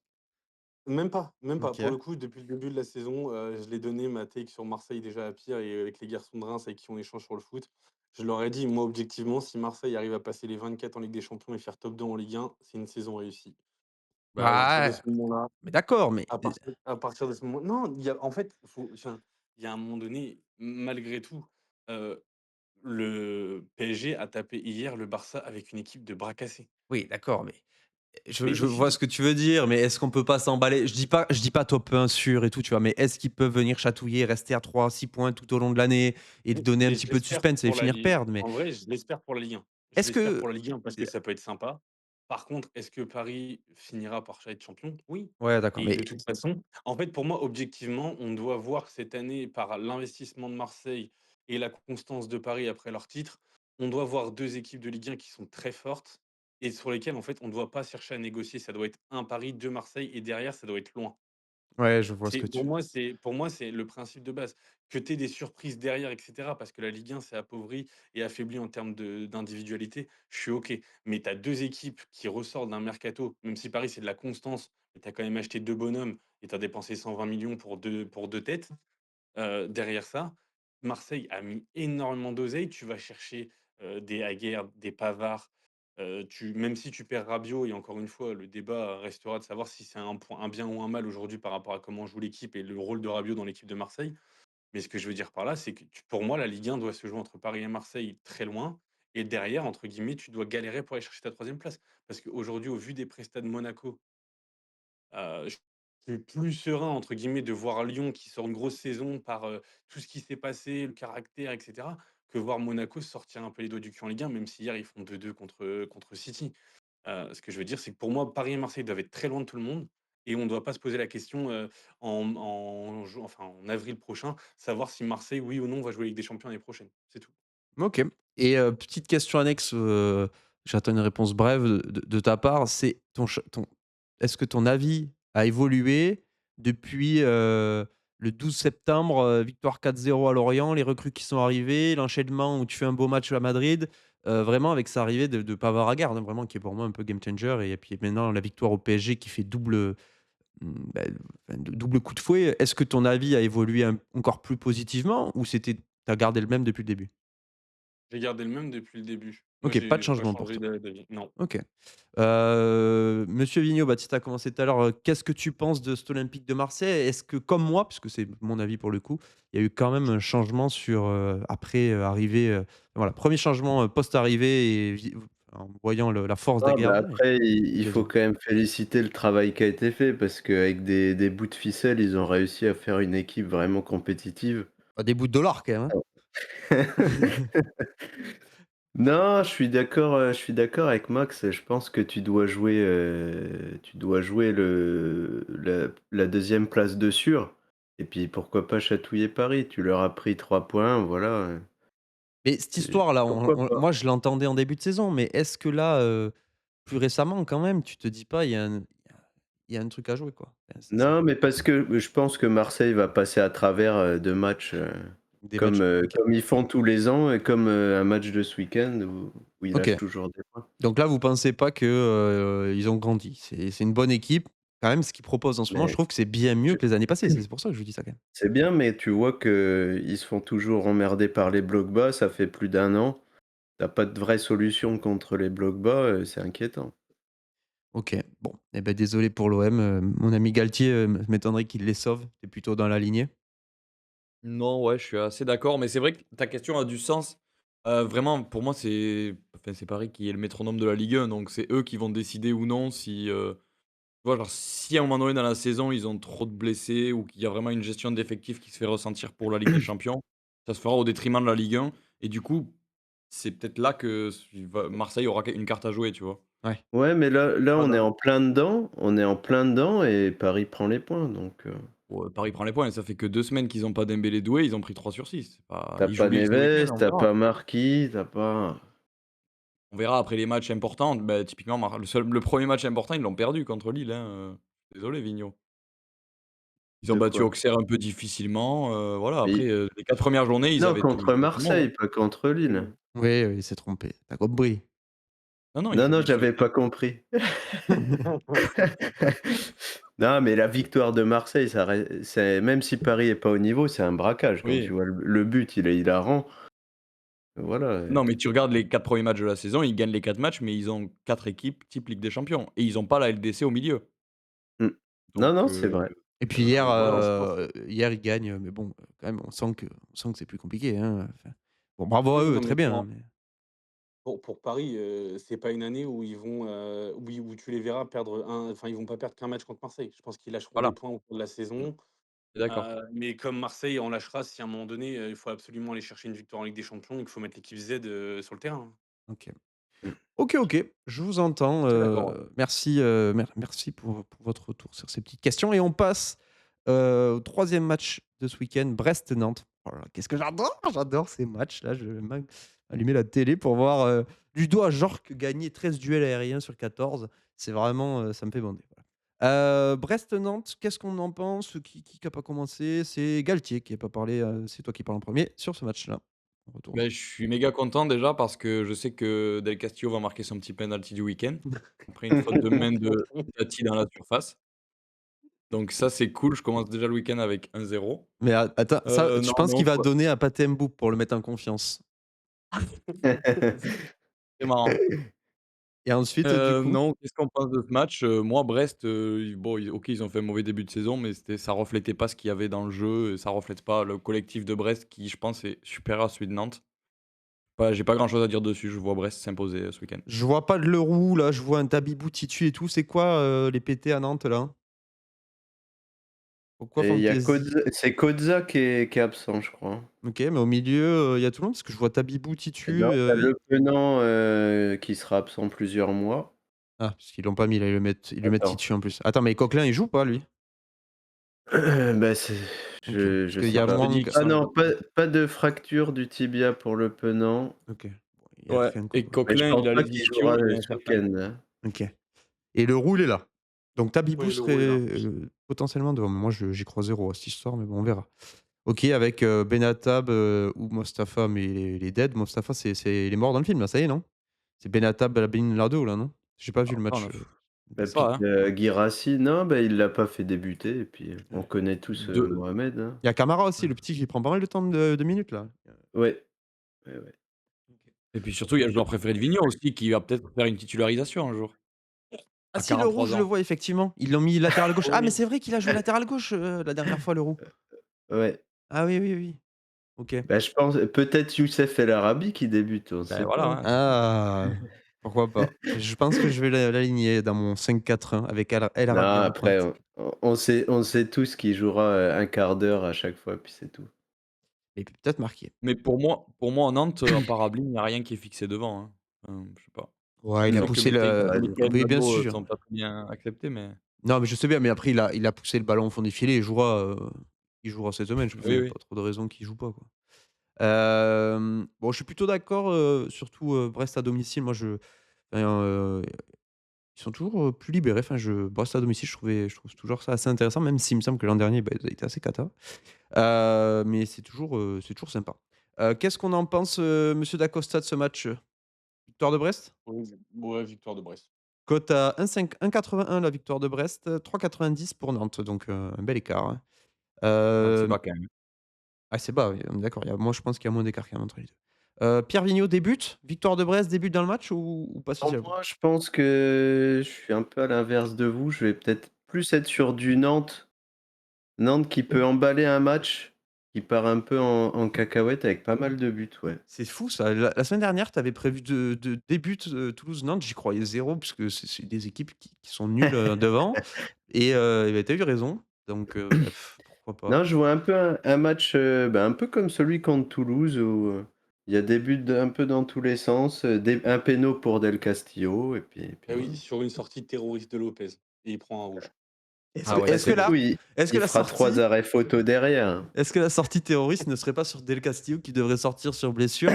Même pas. Pour OK. le coup, depuis le début de la saison, je l'ai donné ma take sur Marseille déjà à Pierre et avec les garçons de Reims avec qui on échange sur le foot. Je leur ai dit: «Moi, objectivement, si Marseille arrive à passer les 24 en Ligue des Champions et faire top 2 en Ligue 1, c'est une saison réussie». Et à Bah, ouais. partir de Ouais, ce moment-là mais d'accord, mais à partir de ce moment non, il y a en fait, faut enfin, il y a un moment donné, malgré tout, heu, le PSG a tapé hier le Barça avec une équipe de bras cassés. oui, d'accord, mais Mais je vois ce que tu veux dire, mais est-ce qu'on peut pas s'emballer? Je dis pas top 1 sûr et tout, tu vois? Mais est-ce qu'ils peuvent venir chatouiller, rester à 3 6 points tout au long de l'année et donner un Mais petit je peu de l'espère suspense et pour la finir Ligue. perdre? Mais En vrai, je l'espère pour la Ligue 1. Je est-ce l'espère que pour la Ligue 1 parce que ça peut être sympa. Par contre, est-ce que Paris finira par être champion? Oui. ouais, d'accord, Et mais de toute façon, en fait, pour moi, objectivement, on doit voir cette année par l'investissement de Marseille et la constance de Paris après leur titre, on doit voir 2 équipes de Ligue 1 qui sont très fortes et sur lesquelles, en fait, on ne doit pas chercher à négocier. Ça doit être un Paris, 2 Marseille et derrière, ça doit être loin. ouais, je vois ce C'est que pour tu moi, c'est pour moi, c'est le principe de base. Que tu aies des surprises derrière et cetera, parce que la Ligue 1 s'est appauvrie et affaiblie en termes d'individualité, je suis OK. Mais tu as 2 équipes qui ressortent d'un mercato, même si Paris, c'est de la constance, mais tu as quand même acheté 2 bonhommes et tu as dépensé 120 millions pour deux têtes. Derrière ça, Marseille a mis énormément d'oseille. Tu vas chercher, des Aguerd, des Pavard. Même si tu perds Rabiot et encore une fois, le débat restera de savoir si c'est un bien ou un mal aujourd'hui par rapport à comment joue l'équipe et le rôle de Rabiot dans l'équipe de Marseille. Mais ce que je veux dire par là, c'est que pour moi, la Ligue 1 doit se jouer entre Paris et Marseille très loin. Et derrière, entre guillemets, tu dois galérer pour aller chercher ta troisième place. Parce qu'aujourd'hui, au vu des prestats de Monaco, je suis plus «serein» entre guillemets de voir Lyon qui sort une grosse saison par, tout ce qui s'est passé, le caractère et cetera, que voir Monaco sortir un peu les doigts du cul en Ligue 1, même si hier ils font 2-2 contre City. Ce que je veux dire, c'est que pour moi, Paris et Marseille doivent être très loin de tout le monde et on ne doit pas se poser la question, en avril prochain, savoir si Marseille, oui ou non, va jouer la Ligue des Champions l'année prochaine. C'est tout. OK. Et petite question annexe, j'attends une réponse brève de ta part, c'est ton est-ce que ton avis a évolué depuis, le 12 septembre, victoire 4-0 à Lorient, les recrues qui sont arrivées, l'enchaînement où tu fais un beau match à Madrid, vraiment avec sa arrivée de Pavard à Garde, hein, vraiment qui est pour moi un peu game changer et puis maintenant la victoire au PSG qui fait double, bah, enfin, double coup de fouet. Est-ce que ton avis a évolué encore plus positivement ou tu as gardé le même depuis le début? J'ai gardé le même depuis le début. Moi, OK, pas de j'ai pas changement pour changé toi. d'avis. Non. OK. Monsieur Vigneault, Baptiste a commencé tout à l'heure, qu'est-ce que tu penses de cet Olympique de Marseille? Est-ce que comme moi, puisque c'est mon avis pour le coup, il y a eu quand même un changement sur, après, arrivée, voilà, 1 changement, post-arrivée et en voyant la force des Ah bah, gardiens et après il le faut 2e. quand même féliciter le travail qui a été fait parce qu'avec des bouts de ficelle, ils ont réussi à faire une équipe vraiment compétitive. Bah, des bouts de dollars quand même, hein? Non, je suis d'accord avec Max, je pense que tu dois jouer la 2e place de sûr et puis pourquoi pas chatouiller Paris? Tu leur as pris 3 points, voilà, Mais cette et histoire-là, pourquoi on pas? moi je l'entendais en début de saison, mais est-ce que là, plus récemment quand même, tu te dis pas il y a un truc à jouer quoi? Enfin, c'est Non, mais parce que je pense que Marseille va passer à travers, de matchs, des matchs OK. comme ils font tous les ans et comme, un match de ce week-end où ils lâchent OK. toujours des points. Donc là, vous pensez pas que, ils ont grandi? C'est une bonne équipe. Quand même, ce qu'ils proposent en ce moment, je Mais trouve que c'est bien mieux tu que les années passées. C'est pour ça que je vous dis ça quand même. c'est bien, mais tu vois qu'ils se font toujours emmerder par les blocs bas, ça fait plus d'1 an. Tu as pas de vraie solution contre les blocs bas, c'est inquiétant. OK, bon, eh ben désolé pour l'OM, mon ami Galtier, m'étonnerait qu'il les sauve. Tu es plutôt dans la lignée? Non, ouais, je suis assez d'accord, mais c'est vrai que ta question a du sens. Vraiment, pour moi, c'est Paris qui est le métronome de la Ligue 1, donc c'est eux qui vont décider ou non si, tu vois, genre, si à un moment donné dans la saison, ils ont trop de blessés ou qu'il y a vraiment une gestion d'effectifs qui se fait ressentir pour la Ligue des Champions, ça se fera au détriment de la Ligue 1 et du coup, c'est peut-être là que Marseille aura une carte à jouer, tu vois? Ouais. Ouais, mais là, Pas dans on est en plein dedans et Paris prend les points, donc Ouais, Paris prend les points et ça fait que 2 semaines qu'ils ont pas Dembélé doué, ils ont pris 3 sur 6. C'est pas tu ils pas jouent ce week-end, Neves, on tu verra. pas Marquis, tu pas On verra après les matchs importants. Bah, typiquement, le 1er match important, ils l'ont perdu contre Lille, hein, désolé Vigno. Ils ont de battu quoi? Auxerre un peu difficilement, voilà. Après, Mais les 4 premières journées, ils non, avaient contre tout le monde, hein. Marseille, pas contre Lille. Mmh. Oui, oui, il s'est trompé. Tu as compris. Non, non, Non, non, ils se j'avais pas compris. Non, mais la victoire de Marseille, c'est même si Paris est pas au niveau, c'est un braquage. Quand tu oui. vois le but, il est hilarant. Voilà, Non, mais tu regardes les 4 premiers matchs de la saison, ils gagnent les 4 matchs, mais ils ont 4 équipes type Ligue des Champions et ils ont pas la LDC au milieu. mmh. Non, Donc non, c'est vrai. Et puis hier, voilà. ils gagnent, mais bon, quand même, on sent que c'est plus compliqué, hein, enfin. Bon, bravo à Oui, eux, non, mais très bien, hein, mais pour Paris, c'est pas une année où ils vont, oui, où tu les verras perdre ils vont pas perdre qu'un match contre Marseille. Je pense qu'ils lâcheront des Voilà, points au cours de la saison, d'accord. mais comme Marseille en lâchera si à un moment donné, il faut absolument aller chercher une victoire en Ligue des Champions et qu'il faut mettre l'équipe Z, sur le terrain, hein. OK. Mmh. OK, OK, je vous entends, C'est d'accord, ouais. merci, merci pour votre retour sur ces petites questions et on passe, au 3e match de ce week-end, Brest-Nantes. Oh là là, qu'est-ce que j'adore ces matchs-là, je vais même allumer la télé pour voir, du doigt Jorque gagner 13 duels aériens sur 14. C'est vraiment, ça me fait bander, voilà. Brest-Nantes, qu'est-ce qu'on en pense? Qui a pas commencé? C'est Galtier qui a pas parlé, c'est toi qui parles en premier sur ce match-là. On retourne. Beh, je suis méga content déjà parce que je sais que Del Castillo va marquer son petit penalty du week-end, après une faute de main de Tati dans la surface. Donc ça, c'est cool, je commence déjà le week-end avec 1-0. Mais attends, ça, Non, je pense non, qu'il va quoi donner à Pathé Mboup pour le mettre en confiance. c'est marrant. Et ensuite, du coup? Non, qu'est-ce qu'on pense de ce match? Moi, Brest, bon, OK, ils ont fait un mauvais début de saison, mais ça reflétait pas ce qu'il y avait dans le jeu et ça reflète pas le collectif de Brest qui, je pense, est supérieur à celui de Nantes. J'ai pas grand-chose à dire dessus, je vois Brest s'imposer, ce week-end. Je vois pas de Leroux là, je vois un Tabibou Titu et tout. C'est quoi, les PT à Nantes là? Pourquoi Et il y a Fantasy? Kodza c'est Kodza qui est absent, je crois. OK, mais au milieu, il y a tout le monde? Parce que je vois Tabibou Et non, Titu, tu i Le Penant, qui sera absent plusieurs mois. ah, parce qu'ils l'ont pas mis là, ils le mettent Attends, Titu en plus. Attends, mais Coquelin, il joue pas lui? bah, c'est OK. je Parce qu'il y sais a Je te pas. dis Mwang. qu'ils Ah sont non, pas de fracture du tibia pour Le Penant, OK. Bon, il y a ouais, Trianco, et quoi. mais je Coquelin, pense il a pas les qu'il ischio, jouera, il est ce incertain. week-end, hein. OK. Et Leroux, il est là. Donc Tabibou Oui, le roux est serait, là. potentiellement devant. Moi, j'y crois zéro à cette histoire, mais bon, on verra. OK, avec, Benatab, ou Mostafa, mais il est dead. Mostafa, il est mort dans le film là, ça y est, non? C'est Benatab Ben Lado là, non? J'ai pas vu le Après, on match, a Et c'est depuis. puis, ça, hein. Guirassy, non, bah, il l'a pas fait débuter et puis, on Ouais. connaît tous, De Mohamed, hein. Il y a Camara aussi, Ouais. le petit qui prend pas mal de temps de minutes là. Ouais, ouais, ouais. OK. Et puis surtout, il y a le joueur préféré de Vignon aussi qui va peut-être faire une titularisation un jour, Ah à si, Leroux, 43 je le ans. vois effectivement. Ils l'ont mis latéral gauche. Ah mais Oui, c'est vrai qu'il a joué latéral gauche, la dernière fois, Leroux. Ouais. Ah oui, oui, oui. OK. Bah, je pense peut-être Youssef El Arabi qui débute, on Ben sait voilà, pas. hein. Ah, pourquoi pas? Je pense que je vais l'aligner dans mon 5-4-1 avec El Non, Arabi en après, pointe. on sait tous qu'il jouera, un quart d'heure à chaque fois, puis c'est tout. Il peut peut-être marquer. Mais pour moi, à Nantes, à part Ablin, il y a rien qui est fixé devant, hein. Je sais pas. Ouais, Je il a Non, sais que poussé le ouais, Mickaël oui, bien Dabo, sûr. sont pas très bien acceptés, mais Non, mais je sais bien, mais après il a poussé le ballon au fond des filets, il jouera cette semaine. Je pense qu'il oui, y a oui. pas trop de raisons qu'il joue pas, quoi. Bon, je suis plutôt d'accord, surtout, Brest à domicile. Moi, enfin, ils sont toujours, plus libérés. Enfin, Brest à domicile, je trouve toujours ça assez intéressant, même s'il me semble que l'an dernier, bah, ils ont été assez cata. Mais c'est toujours sympa. Qu'est-ce qu'on en pense, monsieur Dacosta, de ce match? Victoire de Brest? oui, ouais, victoire de Brest. Cote à 1,81 la victoire de Brest, 3,90 pour Nantes, donc un bel écart, hein. Ah, c'est Hem, bas quand même. ah, c'est bas, oui, on est d'accord. Moi, je pense qu'il y a moins d'écart quand même entre les 2. Pierre Vigneault débute? Victoire de Brest, débute dans le match ou pas non, spécialement? moi, je pense que je suis un peu à l'inverse de vous. Je vais peut-être plus être sur du Nantes qui peut emballer un match, qui part un peu en cacahuète avec pas mal de buts, ouais. C'est fou ça. La semaine dernière, tu avais prévu de début, Toulouse-Nantes, j'y croyais zéro puisque c'est des équipes qui sont nulles, devant et bah, tu as eu raison donc bah, pourquoi pas. Non, je vois un peu un match, bah, un peu comme celui contre Toulouse où, il y a des buts un peu dans tous les sens, un péno pour Del Castillo et puis Eh oui, voilà. sur une sortie terroriste de Lopez et il prend un rouge. Est-ce Ah que ouais, Bah, est-ce que c'est terrible. tout, là il est-ce que il la fera 3 sortie arrêts photo derrière. est-ce que la sortie terroriste ne serait pas sur Del Castillo qui devrait sortir sur blessure?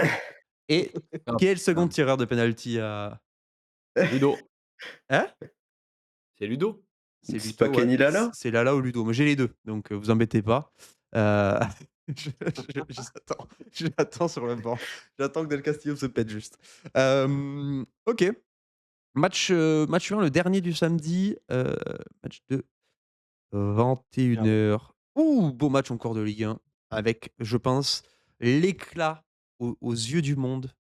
Et Ah qui est le second putain, tireur de penalty à Ludo, hein? c'est Ludo. C'est C'est pas Ludo, ouais. Kenny C'est Lala? c'est Lala ou Ludo. Moi, j'ai les 2, donc vous embêtez pas. Heu, j'attends sur le banc. J'attends que Del Castillo se pète juste. OK. Match suivant, le dernier du samedi, match de Merde. 21:00. Ouh! Beau match encore de Ligue 1 avec, je pense, l'éclat aux yeux du monde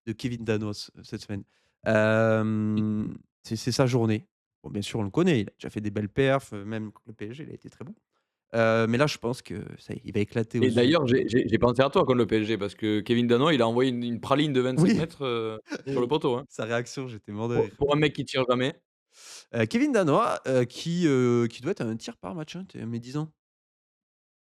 de Kevin Danos, cette semaine. C'est sa journée. Bon, bien sûr, on le connaît, il a déjà fait des belles perfs, même contre le PSG, il a été très bon. Mais là, je pense que ça y est, il va éclater aux Et yeux. d'ailleurs, j'ai pensé à toi contre le PSG parce que Kevin Dano, il a envoyé une praline de 25 Oui, mètres sur le poteau, hein. sa réaction, j'étais mort de rire. Pour un mec qui tire jamais. Kevin Danois, qui doit être à un tir par match, hein, tu mais 10 ans.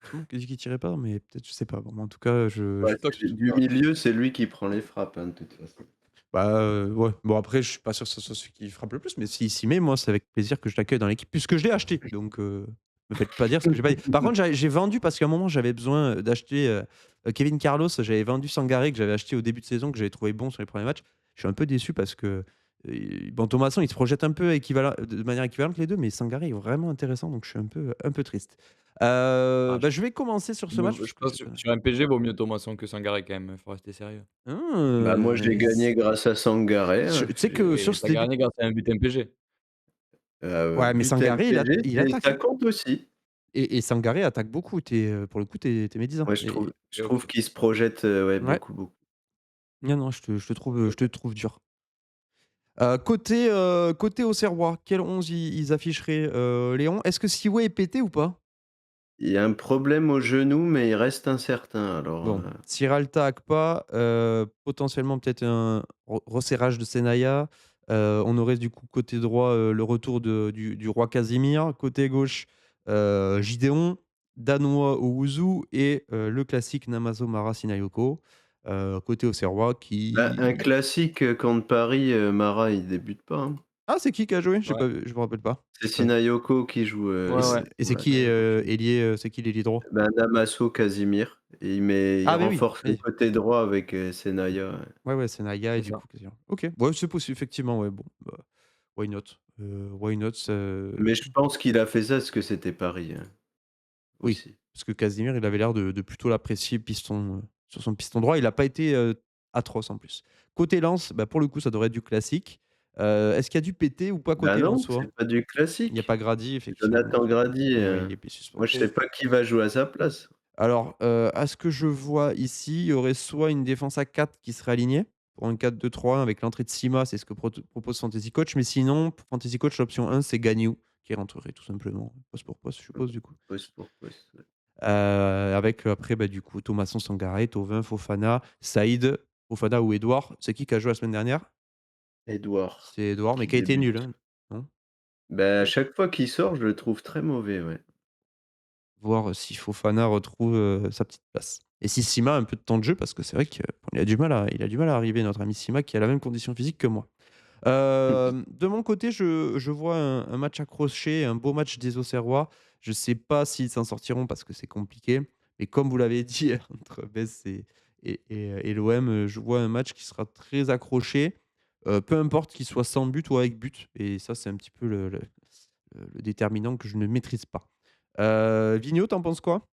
Tout le monde qui dit qu'il tirait pas, mais peut-être, je sais pas. Bon, mais en tout cas, Ouais, C'est toi qui du milieu, c'est lui qui prend les frappes, hein, de toute façon. bah, ouais. Bon, après, je suis pas sûr que ce soit celui qui frappe le plus, mais s'il s'y met, moi, c'est avec plaisir que je l'accueille dans l'équipe puisque je l'ai acheté. Donc, me faites pas dire ce que j'ai pas dit. Par contre, j'ai vendu parce qu'à un moment, j'avais besoin, d'acheter, Kevin Carlos. J'avais vendu Sangaré que j'avais acheté au début de saison, que j'avais trouvé bon sur les premiers matchs. Je suis un peu déçu parce que, bon, Thomasson, il se projette un peu de manière équivalente les 2, mais Sangaré est vraiment intéressant, donc je suis un peu triste. Ah, Bah, je vais commencer sur ce match je parce que pense sur un PSG, vaut mieux Thomasson que Sangaré quand même, faut rester sérieux. Bah, moi, je l'ai S gagné grâce à Sangaré, tu hein, sais que Oui, sur mais ce tu as début gagné grâce à un but MPG. ouais, mais but Sangaré, MPG, il c'est attaque, ça hein. compte aussi. Et Sangaré attaque beaucoup. Pour le coup, tu médisant. Ouais, je trouve Et je OK, trouve OK. qu'il se projette, ouais, ouais, beaucoup, beaucoup. non, non, je te trouve dur. Côté Auxerrois, quel 11 ils afficheraient, Léon? Est-ce que Siwé est pété ou pas? Il y a un problème au genou, mais il reste incertain alors, Bon, Siralta, Akpa, potentiellement peut-être un resserrage de Senaya. On aurait du coup côté droit, le retour du roi Casimir. Côté gauche, Gideon, Danois Owuzu et le classique Namazo Mara Sinayoko. Côté Auxerrois bah, un qui classique, contre Paris, Mara il débute pas, hein. ah, c'est qui a joué? J'ai Ouais, pas vu, je me rappelle pas. C'est Ouais. Sinayoko qui joue, ouais, ouais. C'est ouais, qui, OK. ailier, c'est qui l'ailier droit? Ben, Damaso Casimir et il Ah, mais oui, renforce le oui. côté droit avec, Senaya, ouais. Ouais, ouais, c'est Naya et C'est du ça. coup quasiment OK. Ouais, c'est possible effectivement, ouais, bon, bah, why not, Mais je pense qu'il a fait ça parce que c'était Paris, hein, oui, aussi. parce que Casimir, il avait l'air de plutôt l'apprécier piston, sur son piston droit. Il a pas été, atroce en plus. Côté Lens, bah, pour le coup, ça devrait être du classique. Est-ce qu'il y a du pété ou pas Bah, côté non, lensois? c'est pas du Il y a pas classique. Grady effectivement, Jonathan Grady, oui, il est blessé moi je sais suspendu. pas qui va jouer à sa place. Alors, à ce que je vois ici, il y aurait soit une défense à 4 qui serait alignée pour un 4-2-3-1 avec l'entrée de Sima, c'est ce que propose Fantasy Coach, mais sinon, pour Fantasy Coach, l'option 1, c'est Gagnou qui rentrerait tout simplement, poste pour poste, je suppose, du coup. Poste pour poste, ouais. Avec, après, bah, du coup, Thomasson, Sangaré, Thauvin, Fofana, Saïd, Fofana ou Edouard. C'est qui a joué la semaine dernière? Edouard C'est Edouard, mais qui qui a été nul, débute. hein, non? Bah, à chaque fois qu'il sort, je le trouve très mauvais, ouais. Voir si Fofana retrouve, sa petite place et si Sima a un peu de temps de jeu parce que c'est vrai qu'il a du mal à arriver notre ami Sima qui a la même condition physique que moi. De mon côté, je vois un match accroché, un beau match des Auxerrois. Je sais pas s'ils s'en sortiront parce que c'est compliqué, mais comme vous l'avez dit entre Metz et l'OM, je vois un match qui sera très accroché, peu importe qu'il soit sans but ou avec but et ça, c'est un petit peu le déterminant que je ne maîtrise pas. Vigno, tu en penses quoi?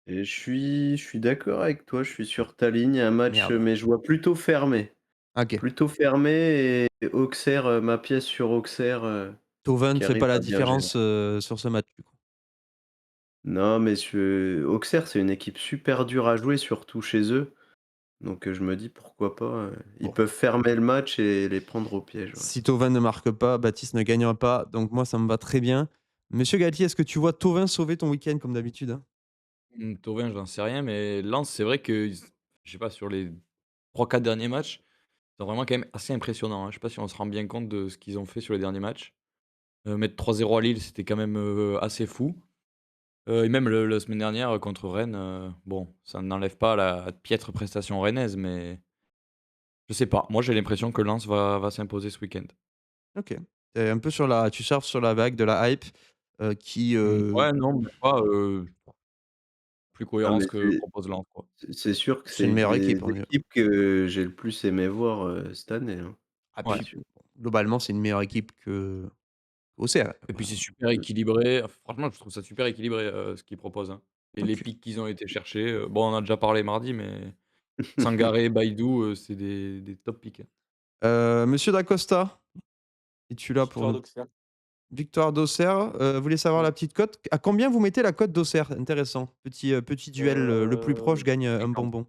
Et je suis d'accord avec toi, je suis sur ta ligne, un match, Merde. mais je vois plutôt fermé. OK. Plutôt fermé et Auxerre, ma pièce sur Auxerre, Thauvin ne qui fait arrive pas la à bien gérer. différence, sur ce match, du coup? Non, mais Auxerre, c'est une équipe super dure à jouer, surtout chez eux. Donc, je me dis pourquoi pas, ils Bon. peuvent fermer le match et les prendre au piège, ouais. Si Thauvin ne marque pas, Baptiste ne gagnera pas, donc moi, ça me va très bien. Monsieur Galtier, est-ce que tu vois Thauvin sauver ton week-end comme d'habitude, hein? Thauvin, j'en sais rien, mais Lens, c'est vrai que je sais pas, sur les 3-4 derniers matchs, c'est vraiment quand même assez impressionnant, hein. Je sais pas si on se rend bien compte de ce qu'ils ont fait sur les derniers matchs. Mettre 3-0 à Lille, c'était quand même, assez fou. Et même la semaine dernière, contre Rennes, bon, ça n'enlève pas la piètre prestation rennaise, mais je sais pas. Moi, j'ai l'impression que Lens va s'imposer ce week-end. OK. Tu surfes sur la vague de la hype, qui, Ouais, non, même pas, plus Non, cohérent mais ce que propose Lens, quoi. c'est sûr que c'est c'est une une meilleure des équipe, on est équipes que j'ai le plus aimé voir, cette année, hein, ah Ouais. c'est puis, sûr. globalement, c'est une meilleure équipe qu'Auxerre. Et puis c'est Voilà. super équilibré. Franchement, je trouve ça super équilibré, ce qu'ils proposent, hein. Et les OK. pics qu'ils ont été chercher, bon, on en a déjà parlé mardi, mais Sangaré, Baïdou, c'est des top picks, hein. Monsieur Dacosta, es-tu là pour Victoire nous d'Auxerre. victoire d'Auxerre, vous voulez savoir Ouais. la petite cote? À combien vous mettez la cote d'Auxerre? Intéressant. Petit duel, le plus proche gagne, un 50. bonbon.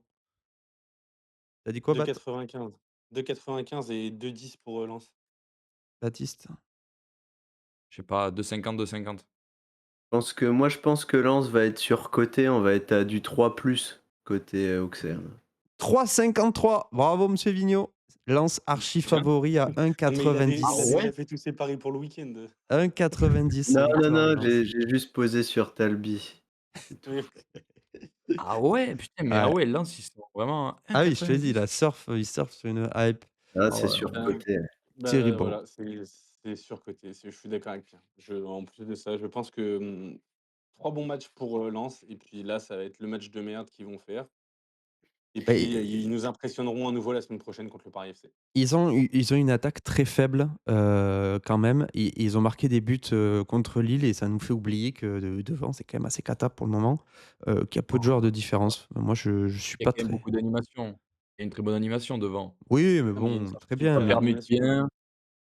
Tu as dit quoi, Bat? 2,95. 2,95 et 2,10 pour, Lens. Baptiste? Je sais pas, 2,50. Je pense que Lens va être surcoté, on va être à du 3 plus côté, Auxerre. 3,53. Bravo monsieur Vigneault. Lens archi Tiens. favori à Non, mais il avait Ah il a 1,90. ouais? déjà fait tous ses paris pour le week-end. 1,90 Non, non, victoire de non, Lens. j'ai juste posé sur Talbi, c'est tout. Oui. Ah ouais? Putain, mais ah Ouais. ouais, Lens, ils sont vraiment à Ah oui, je te l'ai dit, 1,90. il surfe sur une hype Ah, Ah c'est ouais, non, mais surcoté. Bah, terrible. voilà, c'est surcoté. Je suis d'accord avec Pierre. En plus de ça, je pense que, 3 bons matchs pour, Lens et puis là, ça va être le match de merde qu'ils vont faire et Bah, puis, ils nous impressionneront à nouveau la semaine prochaine contre le Paris FC. ils ont une attaque très faible, quand même. Ils ont marqué des buts, contre Lille et ça nous fait oublier que devant, c'est quand même assez cata pour le moment, qu'il y a peu de joueurs de différence. Moi, je suis il y a pas quand même très beaucoup d'animation. Il y a une très bonne animation devant. oui, mais Non, mais il y a une bon, très certitude bien, dans Ça mais permet l'animation. bien.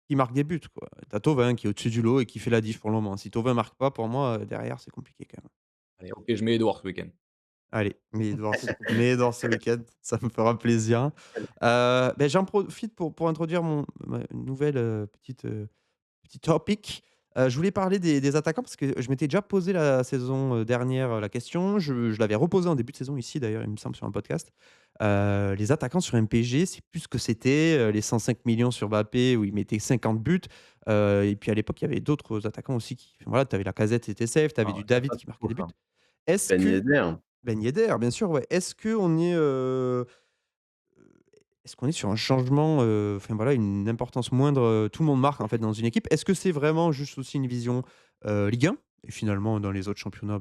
qui marque des buts, quoi. Tu as Thauvin qui est au-dessus du lot et qui fait la diff pour le moment. Si Thauvin marque pas, pour moi, derrière, c'est compliqué quand même. Allez, OK, je mets Edouard ce week-end. Allez, Médor ce week-end, ça me fera plaisir. J'en profite pour introduire ma nouvelle, petit topic. Je voulais parler des attaquants parce que je m'étais déjà posé la saison, dernière, la question. Je l'avais reposée en début de saison ici d'ailleurs, il me semble sur un podcast. Les attaquants sur MPG, c'est plus ce que c'était, les 105 millions sur Mbappé où il mettait 50 buts, et puis à l'époque, il y avait d'autres attaquants aussi qui voilà, tu avais Lacazette, c'était safe, tu avais Ah du ouais, David ça qui c'est marquait faux des buts. ça. Est-ce Ben que Yedder. Ben Yedder, bien sûr, ouais. Est-ce qu'on est sur un changement, enfin voilà, une importance moindre, tout le monde marque en fait dans une équipe? Est-ce que c'est vraiment juste aussi une vision, Ligue 1? Et finalement dans les autres championnats,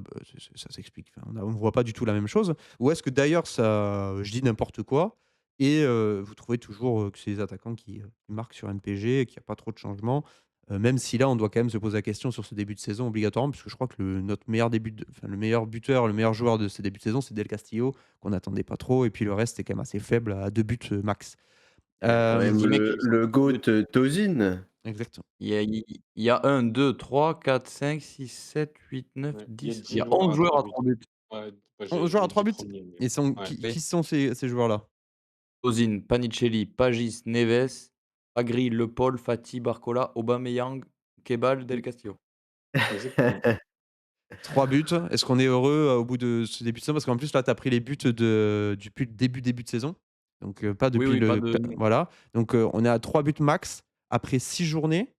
ça s'explique, enfin on voit pas du tout la même chose? Ou est-ce que d'ailleurs ça je dis n'importe quoi et vous trouvez toujours, que c'est les attaquants qui marquent sur MPG et qu'il y a pas trop de changements? Même si là on doit quand même se poser la question sur ce début de saison obligatoirement, puisque je crois que notre meilleur début de enfin le meilleur buteur, le meilleur joueur de ce début de saison, c'est Del Castillo qu'on n'attendait pas trop et puis le reste, c'est quand même assez faible à 2 buts, max. Il y a Quand il y a même 10 mecs qui sont le de GOAT, Tosin. Exactement. il y a 1, 2, 3, 4, 5, 6, 7, 8, 9, Ouais, il y a 10. Il y 10 a joueurs 11 à joueurs 3 à buts. 3 buts. Ouais, moi On j'ai joue à les 3 10 buts? premiers, mais Et sont ouais. qui Oui. sont ces joueurs-là? Ozil, Panicelli, Pagis, Neves, Agri, Le Paul, Fati, Barcola, Aubameyang, Kebal, Del Mmh, Castillo. exactement. 3 buts. Est-ce qu'on est heureux, au bout de ce début de saison? Parce qu'en plus là, tu as pris les buts depuis le début de saison. Donc pas Oui, depuis oui, pas le de voilà. Donc on est à 3 buts max après 6 journées.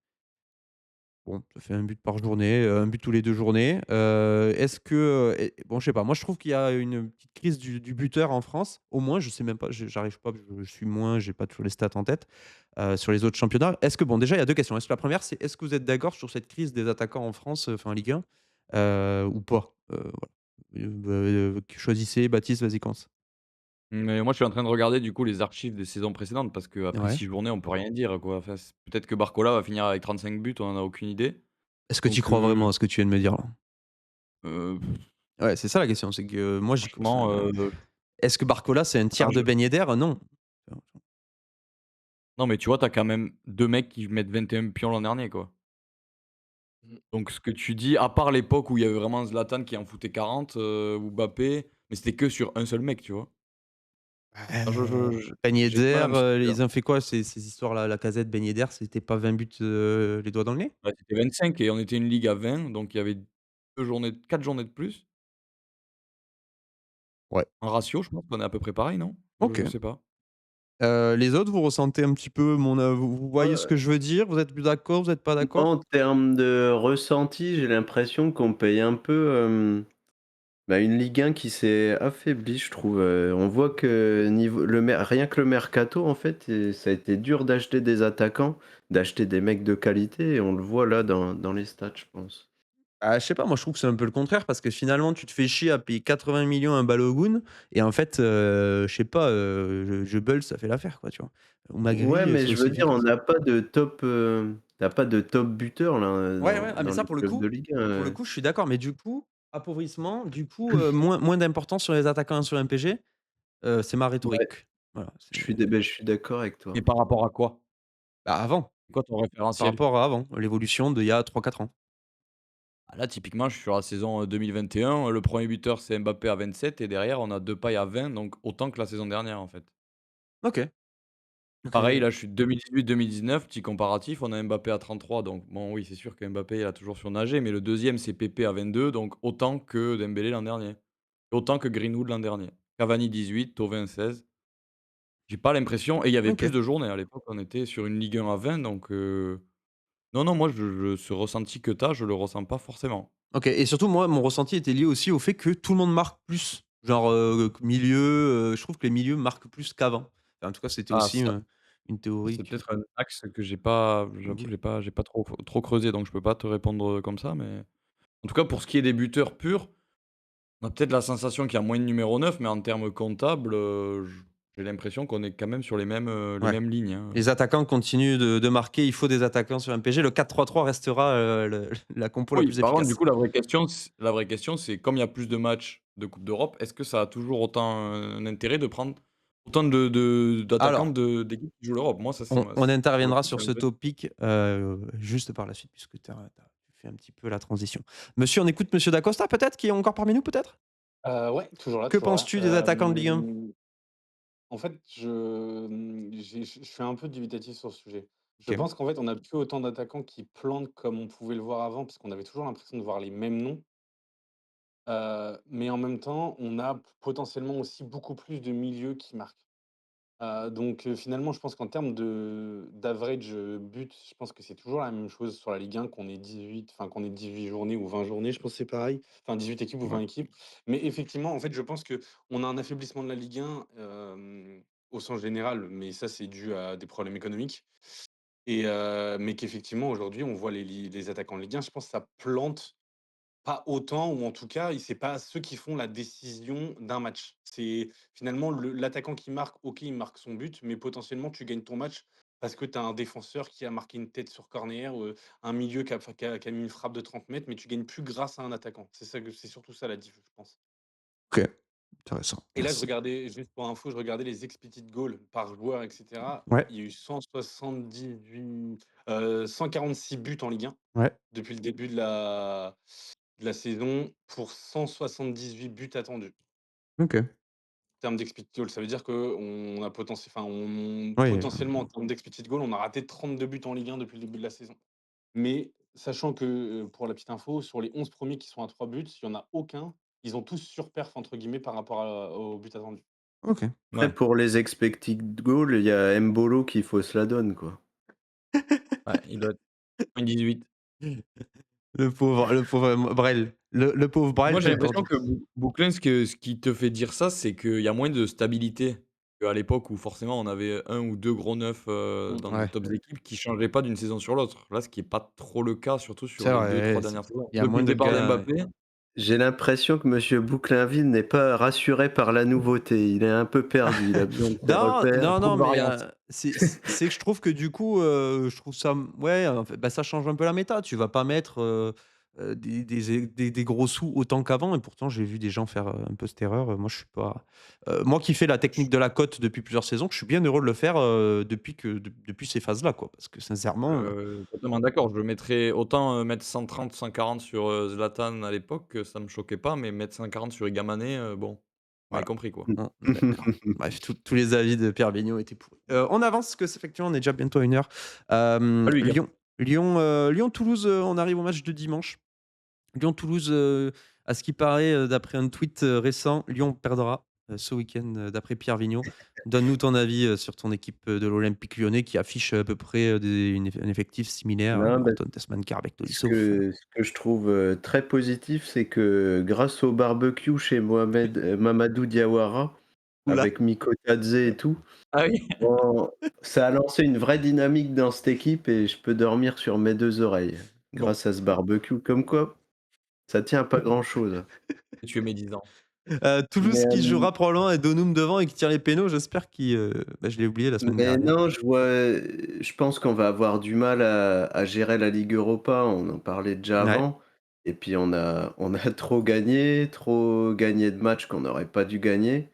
Bon, ça fait un but par journée, 1 but tous les 2 journées. Est-ce que, bon, je sais pas, moi je trouve qu'il y a une petite crise du buteur en France. Au moins, je sais même pas, j'arrive pas, je suis moins, j'ai pas toujours les stats en tête, sur les autres championnats. Est-ce que bon, déjà, il y a 2 questions. Est-ce que la première, c'est est-ce que vous êtes d'accord sur cette crise des attaquants en France, enfin en Ligue 1, ou pas? Choisissez, Baptiste, vas-y, commence. mais moi, je suis en train de regarder du coup les archives des saisons précédentes parce qu'après Ouais. 6 journées, on peut rien dire quoi. Enfin, peut-être que Barcola va finir avec 35 buts, on en a aucune idée. Est-ce que tu y Donc crois vraiment à ce que tu viens de me dire là? heu, Ouais, c'est ça la question, c'est que moi franchement, est-ce que Barcola, c'est un alors tiers de Ben Yedder? Non. non, mais tu vois, tu as quand même 2 mecs qui mettent 21 pions l'an dernier, quoi. Mmh. Donc ce que tu dis, à part l'époque où il y avait vraiment Zlatan qui en foutait 40, ou Mbappé, mais c'était que sur un seul mec, tu vois? Enfin, Ben j'ai pas Yedder, l'impression que ils ont fait quoi ces histoires-là? Lacazette, Ben Yedder, c'était pas 20 buts, les doigts dans le nez? bah, c'était 25 et on était une ligue à 20, donc il y avait 2 journées 4 journées de plus. Ouais. En ratio, je pense qu'on est à peu près pareil, non? Je OK. sais pas. Les autres, vous ressentez un petit peu vous voyez ce Ouais, que je veux dire? Vous êtes plus d'accord? Vous êtes pas moi, d'accord? en termes de ressenti, j'ai l'impression qu'on paye un peu, une Ligue 1 qui s'est affaiblie, je trouve, on voit que niveau rien que le mercato, en fait, ça a été dur d'acheter des attaquants, d'acheter des mecs de qualité et on le voit là dans les stats, je pense. Ah, je sais pas, moi je trouve que c'est un peu le contraire parce que finalement tu te fais chier à payer 80 millions à un Balogun et en fait, je sais pas, Jebel ça fait l'affaire quoi, tu vois? Ou Ouais, Magri, mais c'est je aussi veux dire, on efficace. n'a pas de top, tu pas de top buteur là, Ouais, ouais, ah mais dans ça les clubs de Ligue 1, pour le coup, je suis d'accord, mais du coup, appauvrissement, du coup, moins d'importance sur les attaquants sur MPG, c'est ma Ouais, rhétorique. Voilà, je suis dé je suis d'accord avec toi. Mais par rapport à quoi? bah, avant, C'est quoi ton par référentiel? rapport à avant, l'évolution d'il y a 3 4 ans. Ah là, typiquement, je suis sur la saison, 2021, le premier buteur, c'est Mbappé à 27 et derrière, on a Depay à 20, donc autant que la saison dernière, en fait. OK, Pareil, OK. là, je suis 2018-2019, petit comparatif, on a Mbappé à 33, donc bon, oui, c'est sûr que Mbappé, il a toujours surnagé, mais le deuxième, c'est Pepe à 22, donc autant que Dembélé l'an dernier, autant que Greenwood l'an dernier. Cavani 18, Thauvin 16. J'ai pas l'impression et il y avait plus OK. de journées à l'époque, on était sur une Ligue 1 à 20, donc non, non, moi, ce ressenti que tu as, je le ressens pas forcément. OK et surtout moi, mon ressenti était lié aussi au fait que tout le monde marque plus. Genre, milieu, je trouve que les milieux marquent plus qu'avant. Enfin, en tout cas, c'était Ah aussi, ça une théorie C'est que peut-être un axe que j'ai pas j'avoue, OK. j'ai pas trop creusé, donc je peux pas te répondre, comme ça, mais en tout cas, pour ce qui est des buteurs purs, on a peut-être la sensation qu'il y a moins de numéro 9, mais en termes comptables, j'ai l'impression qu'on est quand même sur les Ouais. mêmes lignes, hein. Les attaquants continuent de marquer, il faut des attaquants sur MPG. Le 4-3-3 restera, le la compo la Oui, plus par contre, du efficace. coup, la vraie question, c'est comme il y a plus de matchs de coupe d'Europe, est-ce que ça a toujours autant un intérêt de prendre autant d'attaquants Alors, d'équipes qui jouent l'Europe? Moi, ça, on pour le interviendra coup, sur c'est un ce vrai topic, juste par la suite puisque tu fait un petit peu la transition. Monsieur, on écoute monsieur Dacosta peut-être, qui est encore parmi nous peut-être? Ouais, toujours là, Que toujours là. penses-tu des attaquants de Ligue 1? En fait, je suis un peu dubitatif sur ce sujet. Je OK. pense qu'en fait, on n'a plus autant d'attaquants qui plantent comme on pouvait le voir avant, parce qu'on avait toujours l'impression de voir les mêmes noms. Mais en même temps, on a potentiellement aussi beaucoup plus de milieux qui marquent. Donc finalement, je pense qu'en termes de d'average, but, je pense que c'est toujours la même chose sur la Ligue 1, qu'on ait 18, enfin qu'on ait 18 journées ou 20 journées, je pense que c'est pareil. Enfin 18 équipes ou Ouais. 20 équipes. Mais effectivement, en fait, je pense que on a un affaiblissement de la Ligue 1, au sens général, mais ça, c'est dû à des problèmes économiques mais qu'effectivement, aujourd'hui, on voit les attaquants de Ligue 1, je pense que ça plante pas autant ou en tout cas, c'est pas ceux qui font la décision d'un match. C'est finalement l'attaquant qui marque, OK, il marque son but, mais potentiellement tu gagnes ton match parce que tu as un défenseur qui a marqué une tête sur corner, un milieu qui a mis une frappe de 30 mètres, mais tu gagnes plus grâce à un attaquant. C'est surtout ça la diff, je pense. OK, intéressant, Et là, je merci. regardais, juste pour info, je regardais les expected goals par joueur, et cetera. Ouais, Il y a eu 178, 146 buts en Ligue 1 ouais, depuis le début de la saison pour 178 buts attendus. OK. En termes d'expected goal, ça veut dire qu'on a Oui, potentiellement, en termes d'expected goal, on a raté 32 buts en Ligue 1 depuis le début de la saison. Mais sachant que, pour la petite info, sur les 11 premiers qui sont à 3 buts, il y en a aucun, ils ont tous «surperf» entre guillemets par rapport aux buts attendus. OK. Après, Ouais, pour les expected goals, il y a Mbolo qui fausse la donne, quoi. ouais, il doit être -18. Le pauvre Brel. Le pauvre Brel, Moi, j'ai j'ai encore l'impression dit. que Bouclin, ce qui te fait dire ça, c'est qu'il y a moins de stabilité qu'à l'époque où forcément on avait un ou 2 gros neufs, Mmh. dans nos Ouais, tops équipes qui changeaient pas d'une saison sur l'autre. Là, ce qui est pas trop le cas, surtout sur c'est les deux trois vrai, dernières saisons. il y a Depuis moins le de départ gars, ouais. d'Mbappé, J'ai l'impression que monsieur Bouklinville n'est pas rassuré par la nouveauté. Il est un peu perdu, il a besoin de ses Non, repères. non, trop non, de mais variantes. c'est que je trouve que du coup, je trouve ça, ouais, en fait, bah, ça change un peu la méta. Tu vas pas mettre, des gros sous autant qu'avant et pourtant j'ai vu des gens faire, un peu cette erreur, moi je suis pas, moi qui fais la technique de la cote depuis plusieurs saisons, je suis bien heureux de le faire, depuis ces phases-là, quoi. Parce que sincèrement, Totalement d'accord. Je mettrais autant, mettre 130, 140 sur, Zlatan à l'époque, ça me choquait pas, mais mettre 140 sur Iga Mané, bon, vous m'avez voilà, compris, quoi. on est d'accord. Bref, tous les avis de Pierre Vignot étaient pourris. On avance parce que c'est effectivement on est déjà bientôt à 1 heure. Salut Iga. Lyon-Toulouse, on arrive au match de dimanche. Lyon-Toulouse, à ce qui paraît, d'après un tweet, récent, Lyon perdra, ce week-end, d'après Pierre Vignot. Donne-nous ton avis, sur ton équipe, de l'Olympique Lyonnais qui affiche à peu près, un effectif similaire, Non, bah, Morton, Tessmann, avec ce Tolisso. que ce que je trouve, très positif, c'est que grâce au barbecue chez Mamadou Diawara, Ouh avec Miko Tadze et tout, Ah oui? bon, ça a lancé une vraie dynamique dans cette équipe et je peux dormir sur mes 2 oreilles Bon, grâce à ce barbecue. Comme quoi, ça tient à pas grand-chose. Tu es médisant. Mais, Toulouse qui jouera probablement avec Donum devant et qui tire les pénaux, j'espère qu'il, bah, je l'ai oublié la semaine mais dernière. non, je pense qu'on va avoir du mal à gérer la Ligue Europa, on en parlait déjà Ouais. avant et puis on a trop gagné de matchs qu'on n'aurait pas dû gagner.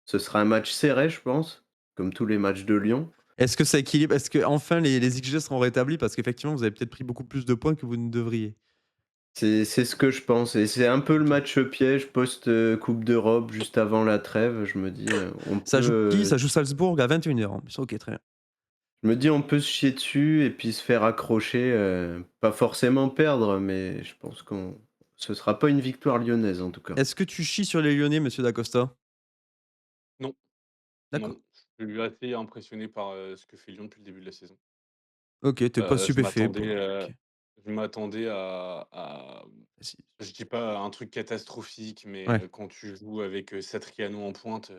Ce sera un match serré, je pense, comme tous les matchs de Lyon. Est-ce que ça équilibre? Est-ce qu'enfin les XG seront rétablis? Parce qu'effectivement, vous avez peut-être pris beaucoup plus de points que vous ne devriez. C'est ce que je pense et c'est un peu le OK. match piège post, coupe d'Europe juste avant la trêve. Je me dis, on Ça joue qui? peut, Ça joue Salzbourg à 21 h en plus. OK, très bien. on peut se chier dessus et puis se faire accrocher, pas forcément perdre, mais je pense qu'on ce sera pas une victoire lyonnaise en tout cas. Est-ce que tu chies sur les Lyonnais, monsieur Dacosta? Non, D'accord. non, je suis assez impressionné par, ce que fait Lyon depuis le début de la saison. OK, tu es pas Je stupéfait m'attendais, pour OK. à Si. je dis pas un truc catastrophique, mais, Ouais, quand tu joues avec, Satriano en pointe,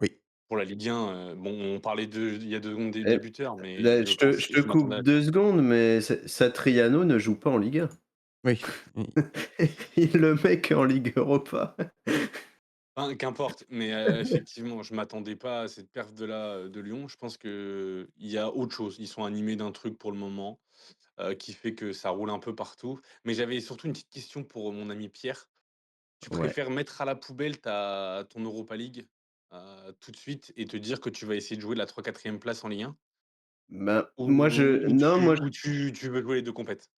oui. pour la Ligue 1, bon, on parlait il y a 2 secondes des Et buteurs, mais là, je te je coupe m'attendais à 2 pire. secondes, mais Satriano ne joue pas en Ligue 1. Oui, oui. Il le met qu'en Ligue Europa. Enfin, qu'importe, mais, effectivement, je m'attendais pas à cette perf de Lyon. Je pense qu'il y a autre chose. Ils sont animés d'un truc pour le moment, qui fait que ça roule un peu partout. Mais j'avais surtout une petite question pour mon ami Pierre. Tu Ouais. préfères mettre à la poubelle ton Europa League, tout de suite et te dire que tu vas essayer de jouer la 3 4e place en Ligue 1? Ben, Ou moi tu veux jouer les 2 compètes?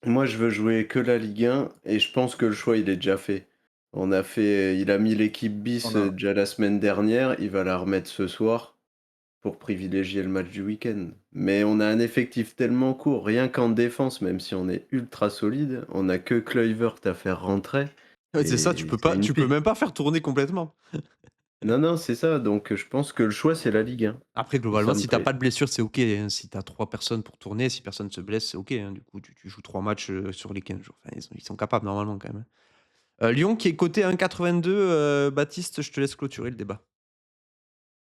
moi je veux jouer que la Ligue 1 et je pense que le choix il est déjà fait. Il a mis l'équipe On bis, a déjà la semaine dernière, il va la remettre ce soir pour privilégier le match du week-end. Mais on a un effectif tellement court, rien qu'en défense, même si on est ultra solide, on a que Kluivert à faire rentrer Ouais, c'est ça, et c'est une tu peux pile. même pas faire tourner complètement. Non, non, c'est ça, donc je pense que le choix, c'est la Ligue 1 Après, et globalement, ça me si t'as plaît. pas de blessure, c'est OK, hein. Si t'as 3 personnes pour tourner, si personne se blesse, c'est OK, hein. Du coup, tu joues 3 matchs, sur les 15 jours. Enfin, ils sont capables normalement quand même, hein. Lyon qui est coté 1,82, Baptiste, je te laisse clôturer le débat.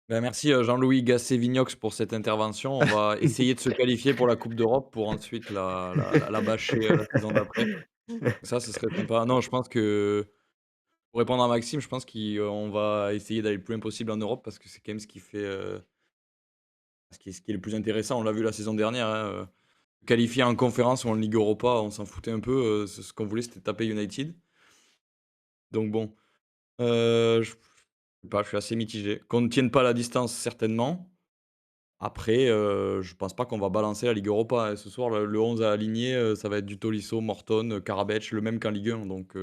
Bah, merci, Jean-Louis Gasset-Vignox pour cette intervention. On va essayer de se qualifier pour la coupe d'Europe pour ensuite la bâcher, la saison d'après. Ça, ce serait sympa. Non, je pense que pour répondre à Maxime, je pense qu'on va essayer d'aller le plus loin possible en Europe parce que c'est quand même ce qui fait, ce qui est le plus intéressant. On l'a vu la saison dernière, hein, qualifier en conférence ou en Ligue Europa, on s'en foutait un peu, ce qu'on voulait, c'était taper United. Donc bon, je sais pas, je suis assez mitigé. Qu'on ne tienne pas la distance, certainement. Après, je pense pas qu'on va balancer la Ligue Europa, hein. Ce soir, le 11 à aligner, ça va être du Tolisso, Morton, Karabec, le même qu'en Ligue 1, donc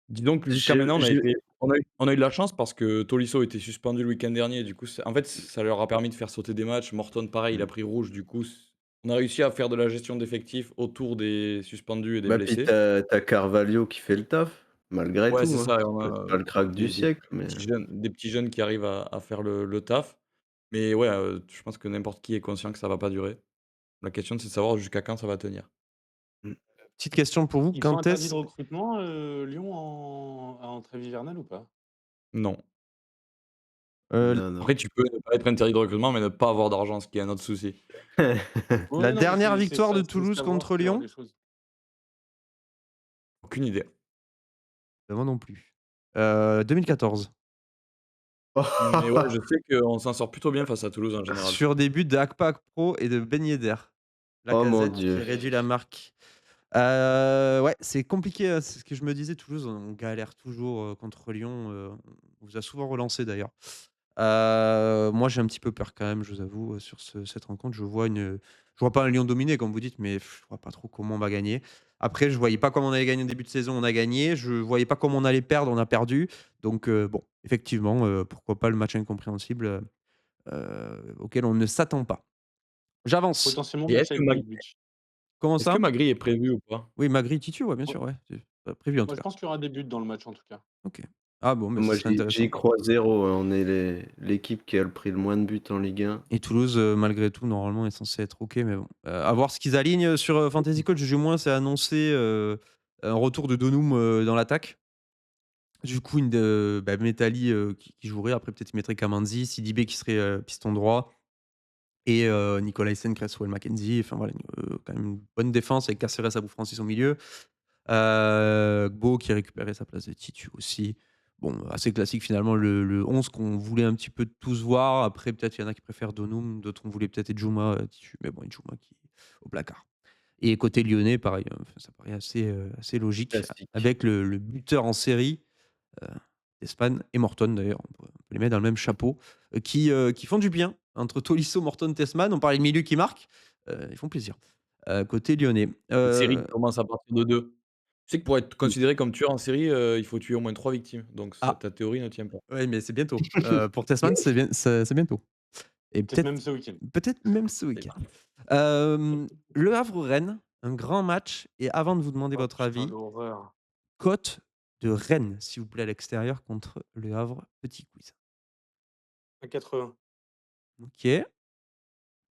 disons que jusqu'à J'ai maintenant, j'ai on a eu de la chance parce que Tolisso était suspendu le week-end dernier, du coup, en fait, ça leur a permis de faire sauter des matchs. Morton, pareil, il a mmh, pris rouge, du coup, on a réussi à faire de la gestion d'effectifs autour des suspendus et des bah, puis blessés. tu as Carvalho qui fait le taf, malgré Ouais, tout, c'est hein. ça, et on C'est a pas le crack du des siècle, mais petits jeunes qui arrivent à faire le taf. Mais ouais, je pense que n'importe qui est conscient que ça va pas durer. La question, c'est de savoir jusqu'à quand ça va tenir. mmh. Petite question pour vous, Ils sont quand interdits de est-ce recrutement, Lyon en trêve hivernale ou pas? Non. Non, non. Après, tu peux ne pas être interdit de recrutement, mais ne pas avoir d'argent, ce qui est un autre souci. la Ouais, non, mais dernière c'est victoire ça, de c'est Toulouse savoir contre ce genre Lyon? de choses. Aucune idée. Moi non plus. 2014. Mais ouais, je sais qu'on s'en sort plutôt bien face à Toulouse en général. Sur des buts d'Akpakpro et de Ben Yedder. Oh mon Lacazette qui Dieu. réduit la marque. Ouais, c'est compliqué, hein, c'est ce que je me disais. Toulouse, on galère toujours, contre Lyon, on vous a souvent relancé d'ailleurs. Moi, j'ai un petit peu peur quand même, je vous avoue, sur cette rencontre. Je vois pas un Lyon dominé comme vous dites, mais je vois pas trop comment on va gagner. Après, je voyais pas comment on allait gagner au début de saison, on a gagné. Je voyais pas comment on allait perdre, on a perdu. Donc bon, effectivement, pourquoi pas le match incompréhensible, auquel on ne s'attend pas. J'avance. Potentiellement Et match avec 2 buts. Comment Est-ce que ça? Magri est prévu ou pas? Oui, Magri, Titu, ouais, bien Moi sûr, ouais, c'est prévu en moi tout je cas. pense qu'il y aura des buts dans le match en tout cas. OK. Ah bon, mais ce Moi, serait j'y intéressant. crois zéro, hein. On est l'équipe qui a pris le moins de buts en Ligue 1. Et Toulouse, malgré tout, normalement, est censé être OK, mais bon. À voir ce qu'ils alignent sur, Fantasy Coach. Du moins, c'est annoncé, un retour de Donum, dans l'attaque. Du coup, Metali, qui jouerait. Après, peut-être, il mettrait Kamanzi, Sidibé qui serait, piston droit et Nicolaisen, Cresswell, Mackenzie. Enfin voilà, quand même une bonne défense avec Caceres, Abou Francis au milieu. Gbo qui a récupéré sa place de Titu aussi. Bon, assez classique finalement le 11 qu'on voulait un petit peu tous voir. Après, peut-être il y en a qui préfèrent Donum, d'autres on voulait peut-être Djouma, Titu, mais bon, Djouma qui est au placard. Et côté lyonnais, pareil, enfin, ça paraît assez logique Classique. avec le buteur en série, heu, Despan et Morton d'ailleurs, on peut les mettre dans le même chapeau, qui font du bien. Entre Tolisso, Morton, Tessman, on parlait de milieu qui marque, ils font plaisir. Côté lyonnais, Une série qui commence à partir de 2. Tu sais que pour être oui. considéré comme tueur en série, il faut tuer au moins 3 victimes, donc Ah! ta théorie ne tient pas. Ouais, mais c'est bientôt. Pour Tasman, c'est bientôt et Peut-être même ce week-end. peut-être même ce Et week-end. Le Havre-Rennes, un grand match et avant de vous demander Oh votre putain, avis, l'horreur. cote de Rennes, s'il vous plaît, à l'extérieur contre Le Havre. Petit quiz. 1,80. OK,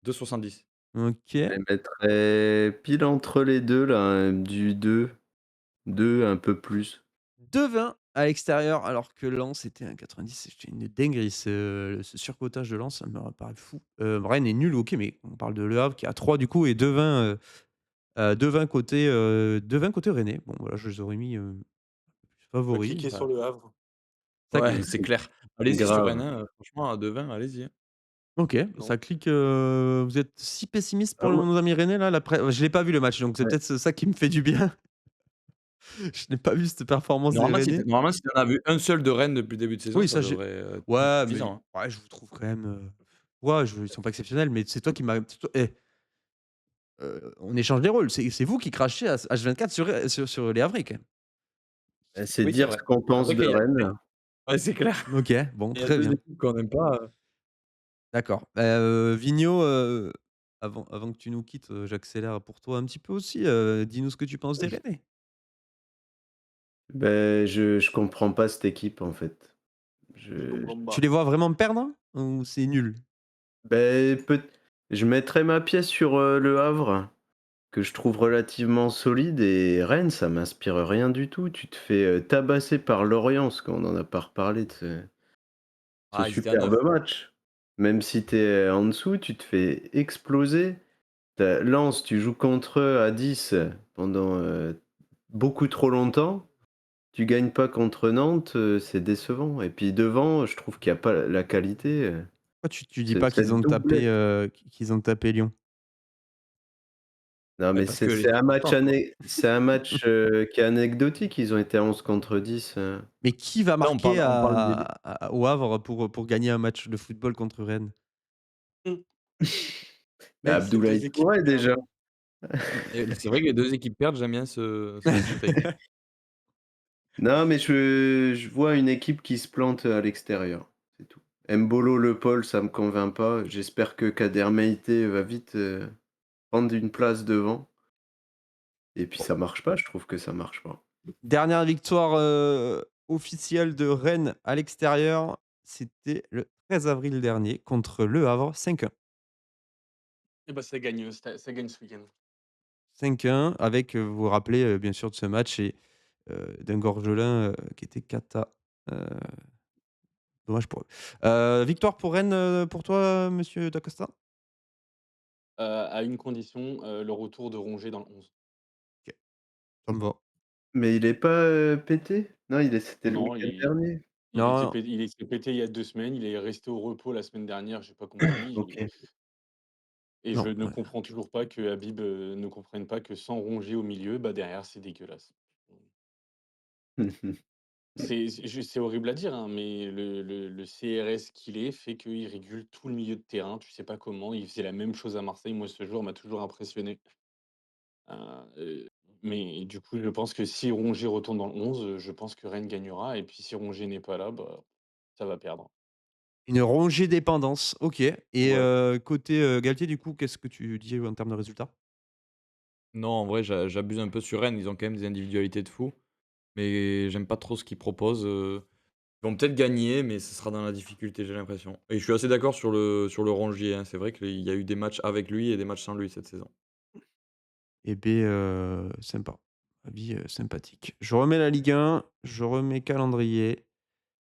2,70. Je OK. les mettrais pile entre les 2 là, du 2 un peu plus. 2,20 à l'extérieur alors que Lens était 1,90. C'est une dinguerie ce surcotage de Lens, ça me paraît fou. Rennes est nul, OK, mais on parle de Le Havre qui est à 3 du coup et 2,20, 2,20 côté rennais. Bon voilà, je les aurais mis, On va favoris. cliquer sur le Havre. Ça Ouais, clique. c'est clair. Allez-y sur Rennes, Grave. hein, franchement à 2,20, allez-y, hein. OK, Non. ça clique, vous êtes si pessimiste Ah pour moi nos amis rennais là? Je l'ai pas vu le match, donc c'est ouais. peut-être ça qui me fait du bien. Je n'ai pas vu cette performance des rennais. Normalement, si tu en as vu un seul de Rennes depuis le début de saison, Oui, ça ça j'ai devrait, être ouais, mais suffisant, hein. ouais, je vous trouve quand même, ouais, ils sont pas exceptionnels, mais c'est toi qui m'as c'est toi on échange des rôles. C'est vous qui crachez H24 sur les Havrais quand même. C'est Oui, c'est dire vrai. ce qu'on C'est pense vrai de qu'il y a Rennes. ouais, c'est clair. OK, bon, Il y a très 2 bien. équipes qu'on n'aime pas, D'accord. Vigno, avant que tu nous quittes, j'accélère pour toi un petit peu aussi, dis-nous ce que tu penses des Rennais? Je comprends pas cette équipe, en fait. Je Je comprends Tu pas. les vois vraiment perdre ou c'est nul? peut je mettrais ma pièce sur, Le Havre, que je trouve relativement solide, et Rennes, ça m'inspire rien du tout. Tu te fais, tabasser par Lorient, parce qu'on en a pas reparlé de ce ah, ils étaient à 9. superbe match. Même si tu es en dessous, tu te fais exploser. Tu Lens, tu joues contre eux à 10 pendant, beaucoup trop longtemps. Tu gagnes pas contre Nantes, c'est décevant, et puis devant, je trouve qu'il y a pas la qualité, Pourquoi tu dis pas qu'ils cette ont tapé, doublette. qu'ils ont tapé Lyon? Non, Ouais, mais parce que les circonstances, quoi. c'est un match, qui est anecdotique. Ils ont été à 11 contre 10. Mais qui va Là, on marquer parle on parle des au Havre pour gagner un match de football contre Rennes? Mmh. Bah, Ces Abdoulaye 2 équipes Touré déjà. perdent. et c'est vrai que les 2 équipes perdent, j'aime bien ce take. Non, mais je vois une équipe qui se plante à l'extérieur, c'est tout. Embolo, Le Paul, ça me convainc pas. J'espère que Kader Meïté va vite, prendre une place devant, et puis ça marche pas, je trouve que ça marche pas. Dernière victoire, officielle de Rennes à l'extérieur, c'était le 13 avril dernier contre Le Havre, 5-1. Et bah, ça gagne ce week-end. 5-1 avec, vous vous rappelez, bien sûr de ce match et d'un Gorgelin, qui était cata, heu, dommage pour eux. Victoire pour Rennes, pour toi, monsieur Dacosta? À une condition, le retour de Rongier dans le 11. OK, ça me va. Mais il est pas, pété? Non, c'était le Non, week-end dernier. Non, il s'est pété il y a 2 semaines, il est resté au repos la semaine dernière, j'ai pas compris. OK. Et je non, ne ouais. comprends toujours pas que Habib, ne comprenne pas que sans Rongier au milieu, bah, derrière c'est dégueulasse. C'est horrible à dire, hein, mais le CRS qu'il est fait qu'il régule tout le milieu de terrain, tu sais pas comment. Il faisait la même chose à Marseille. Moi, ce joueur m'a toujours impressionné. Heu, mais du coup, je pense que si Rongier retourne dans le 11, je pense que Rennes gagnera, et puis si Rongier n'est pas là, bah, ça va perdre. Une rongée dépendance, OK et Ouais. côté, Galtier, du coup, qu'est-ce que tu dis en termes de résultats? Non, en vrai, j'abuse un peu sur Rennes, ils ont quand même des individualités de fou, mais j'aime pas trop ce qu'ils proposent, ils vont peut-être gagner, mais ce sera dans la difficulté, j'ai l'impression et je suis assez d'accord sur le Rongier, hein. C'est vrai qu'il y a eu des matchs avec lui et des matchs sans lui cette saison. Eh beh, sympa. Avis, sympathique. Je remets la Ligue 1, je remets calendrier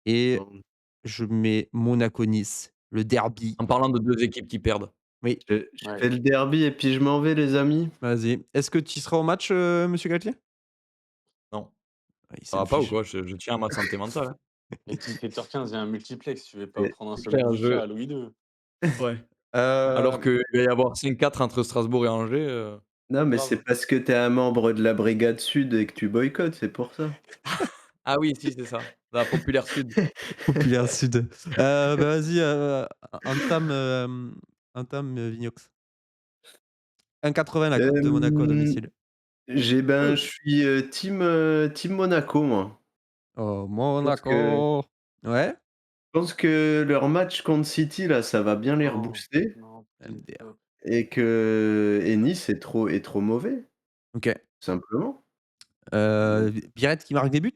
et Bon, je mets Monaco-Nice, le derby. En parlant de 2 équipes qui perdent. Oui, je Ouais. fais le derby et puis je m'en vais, les amis. vas-y. Est-ce que tu seras au match, monsieur Galtier? Non, Ah, il ça va pas ou s'inflige. quoi? Je tiens à ma santé mentale, hein. Et 17h15, il y a un multiplex, tu vas pas Et prendre un C'est seul coup clair, de tir à Louis II. ouais. Alors Hem, qu'il va y avoir 5-4 entre Strasbourg et Angers, non, mais c'est Grave. parce que tu es un membre de la brigade sud et que tu boycottes, c'est pour ça. ah oui, si, c'est ça, la Populaire Sud. Populaire Sud. Bah, vas-y, entame, entame, Vignox. 1,80 la cote de Monaco à Hem, domicile. je Heu, suis, team Monaco, moi. Oh, Je pense que Monaco! Ouais? je pense que leur match contre City, là, ça va bien les Non, rebooster, non, MDR. stop. et Nice est trop mauvais, OK. simplement. Donc Biarritz qui marque des buts?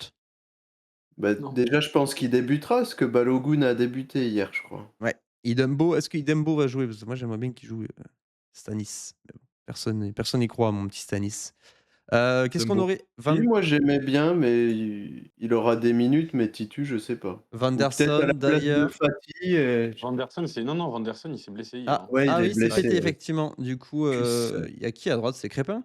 bah, Non. déjà, je pense qu'il débutera, parce que Balogun a débuté hier, je crois. Ouais. Idembo, est-ce que Idembo va jouer? Parce que moi, j'aimerais bien qu'il joue, Stanis. Mais bon, personne n'y croit à mon petit Stanis. Qu'est-ce qu'on Dumbo. aurait? Si, moi j'aimais bien, mais il aura des minutes, mais Titu, je sais pas. Van Ou peut-être à la Vanderson, place de Dyer. Fati, Vanderson, non, Vanderson, il s'est blessé hier, Ah! hein. ouais, il Ah est oui, c'est Ouais. blessé, pété ouais. effectivement. Du coup, Cuisse, il y a qui à droite? C'est Crépin?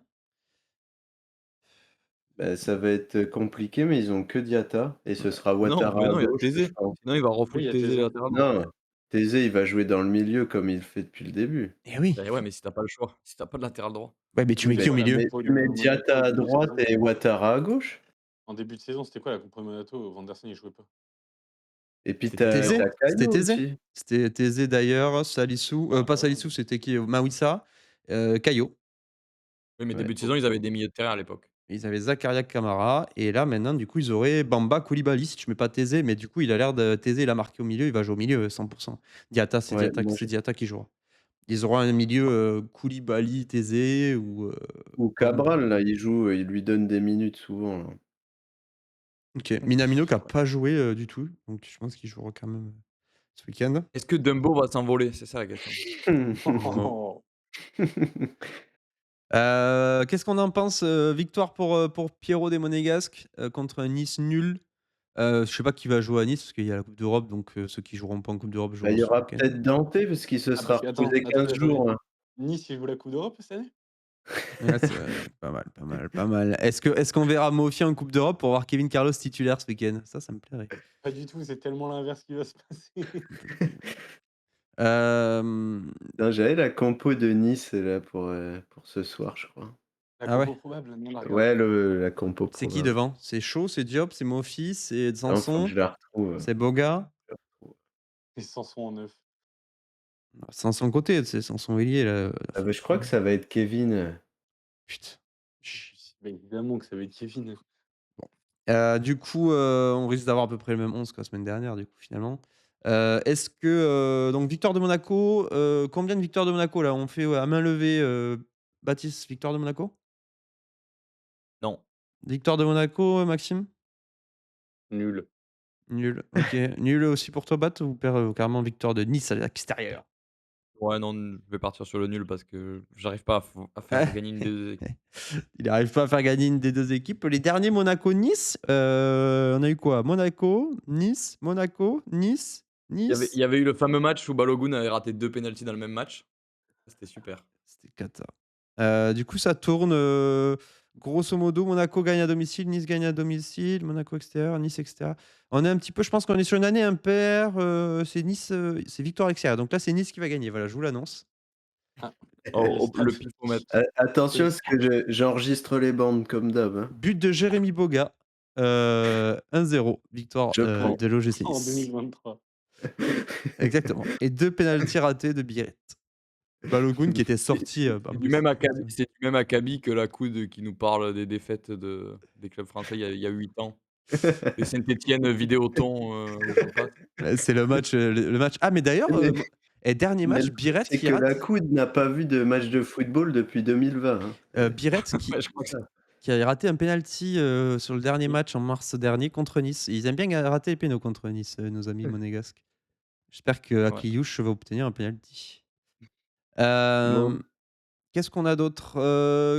bah, ça va être compliqué, mais ils ont que Diatta, et ce sera Non, Ouattara mais à non, il y a gauche, je Thésée. pense. Sinon il va Oui, il refouler y a Thésée Thésée. latéral droit. Non, Thésée, il va jouer dans le milieu comme il fait depuis le début. Eh oui! Beh, ouais, mais si tu as pas le choix, si tu as pas de latéral droit. Ouais, mais tu Oui, mets Beh, qui c'est au quoi la milieu? compo tu mets de Monaco Diatta au à début de droite saison? et Ouattara à gauche, En début de saison, c'était quoi la compo de Monaco? Vanderson, il jouait pas. et puis C'était t'as Thésée. Thésée? as C'était Caio Thésée? aussi. C'était Thésée d'ailleurs, Salissou, Ah pas bah, voilà. Salissou, c'était qui? Maouissa, Caio. Oui, mais Ouais, début de saison, OK. ils avaient des milieux de terrain à l'époque. Ils avaient Zakaria Kamara et là maintenant du coup ils auraient Bamba Coulibaly si tu mets pas Thésée, mais du coup il a l'air de Thésée il a marqué au milieu, il va jouer au milieu, 100. Ouais, moi C'est Diatta qui jouera. Ils auront un milieu, Koulibaly, Thésée ou Bamba. Cabral là, il joue, il lui donne des minutes souvent là. OK. Minamino qui a Ouais. pas joué, du tout, donc je pense qu'il jouera quand même, ce week-end. Est-ce que Dumbo va s'envoler? C'est ça la question. Non. Qu'est-ce qu'on en pense? Victoire pour Pierrot des Monégasques, contre un Nice nul. Je sais pas qui va jouer à Nice parce qu'il y a la Coupe d'Europe, donc ceux qui joueront pas en Coupe d'Europe Bah, il joueront y ce aura week-end. peut-être Dante parce qu'il se Ah sera parce que attends, reposé 15 attendez. jours, hein. Nice, il joue la Coupe d'Europe cette année? Ouais, c'est pas mal, pas mal, pas mal. Est-ce qu'on verra Mofi en Coupe d'Europe pour voir Kevin Carlos titulaire ce week-end? Ça me plairait. Pas du tout, c'est tellement l'inverse qui va se passer. Hem, Non, j'avais la compo de Nice là pour ce soir, je crois. La ah ouais? compo probable? Non, la regarde Ouais, pas. la compo C'est qui probable. devant? C'est Shaw, c'est Diop, c'est Mofi, c'est Non, faut que Sanson, je la retrouve, c'est Boga? je la retrouve. Les Sanson en neuf. Sanson côté, c'est Sanson ailier là, Ah bah, je crois que ça va être Kevin, putain. Bah, évidemment que ça va être Kevin. Du coup, on risque d'avoir à peu près le même 11 que la semaine dernière, du coup, finalement. Est-ce que, donc victoire de Monaco, combien de victoires de Monaco, là? On fait, ouais, à main levée, Baptiste, victoire de Monaco? Non. Victoire de Monaco, Maxime? Nul. Nul, OK. Nul aussi pour toi, Bat, ou carrément victoire de Nice à l'extérieur? Ouais, non, je vais partir sur le nul parce que j'arrive pas à faire gagner une des 2 équipes. Il arrive pas à faire gagner une des 2 équipes. Les derniers Monaco-Nice, on a eu quoi? Monaco, Nice, Monaco, Nice, Il Nice. y avait eu le fameux match où Balogun avait raté 2 pénaltys dans le même match. C'était super. C'était cata. Du coup, ça tourne, grosso modo, Monaco gagne à domicile, Nice gagne à domicile, Monaco extérieur, Nice extérieur. On est un petit peu, je pense qu'on est sur une année impair, c'est Nice, c'est victoire extérieure. Donc là, c'est Nice qui va gagner. Voilà, je vous l'annonce. Ah, les Oh, stats. le pifomètre. attention Les parce que j'enregistre les bandes comme d'hab, hein. But de Jérémy Boga, 1-0, victoire, Je prends. de l'OGC en Nice. 2023. Exactement, et 2 pénaltys ratés de Biret. Balogun qui était sorti, en C'est du plus. même acabit c'est du même acabit que la coude qui nous parle des défaites des clubs français il y a 8 ans. Les Saint-Étienne, Vidéoton, ou j'en passe. C'est le match, ah mais d'ailleurs, Mais dernier mais match, le truc, Biret c'est qui que la rate. COUD n'a pas vu de match de football depuis 2020, hein. Biret Ouais, je crois que qui a raté un penalty, sur le dernier match en mars dernier contre Nice. Ils aiment bien rater les pénaux contre Nice, nos amis monégasques. J'espère ouais. qu'Akliouche va obtenir un penalty. Bon, Qu'est-ce qu'on a d'autre?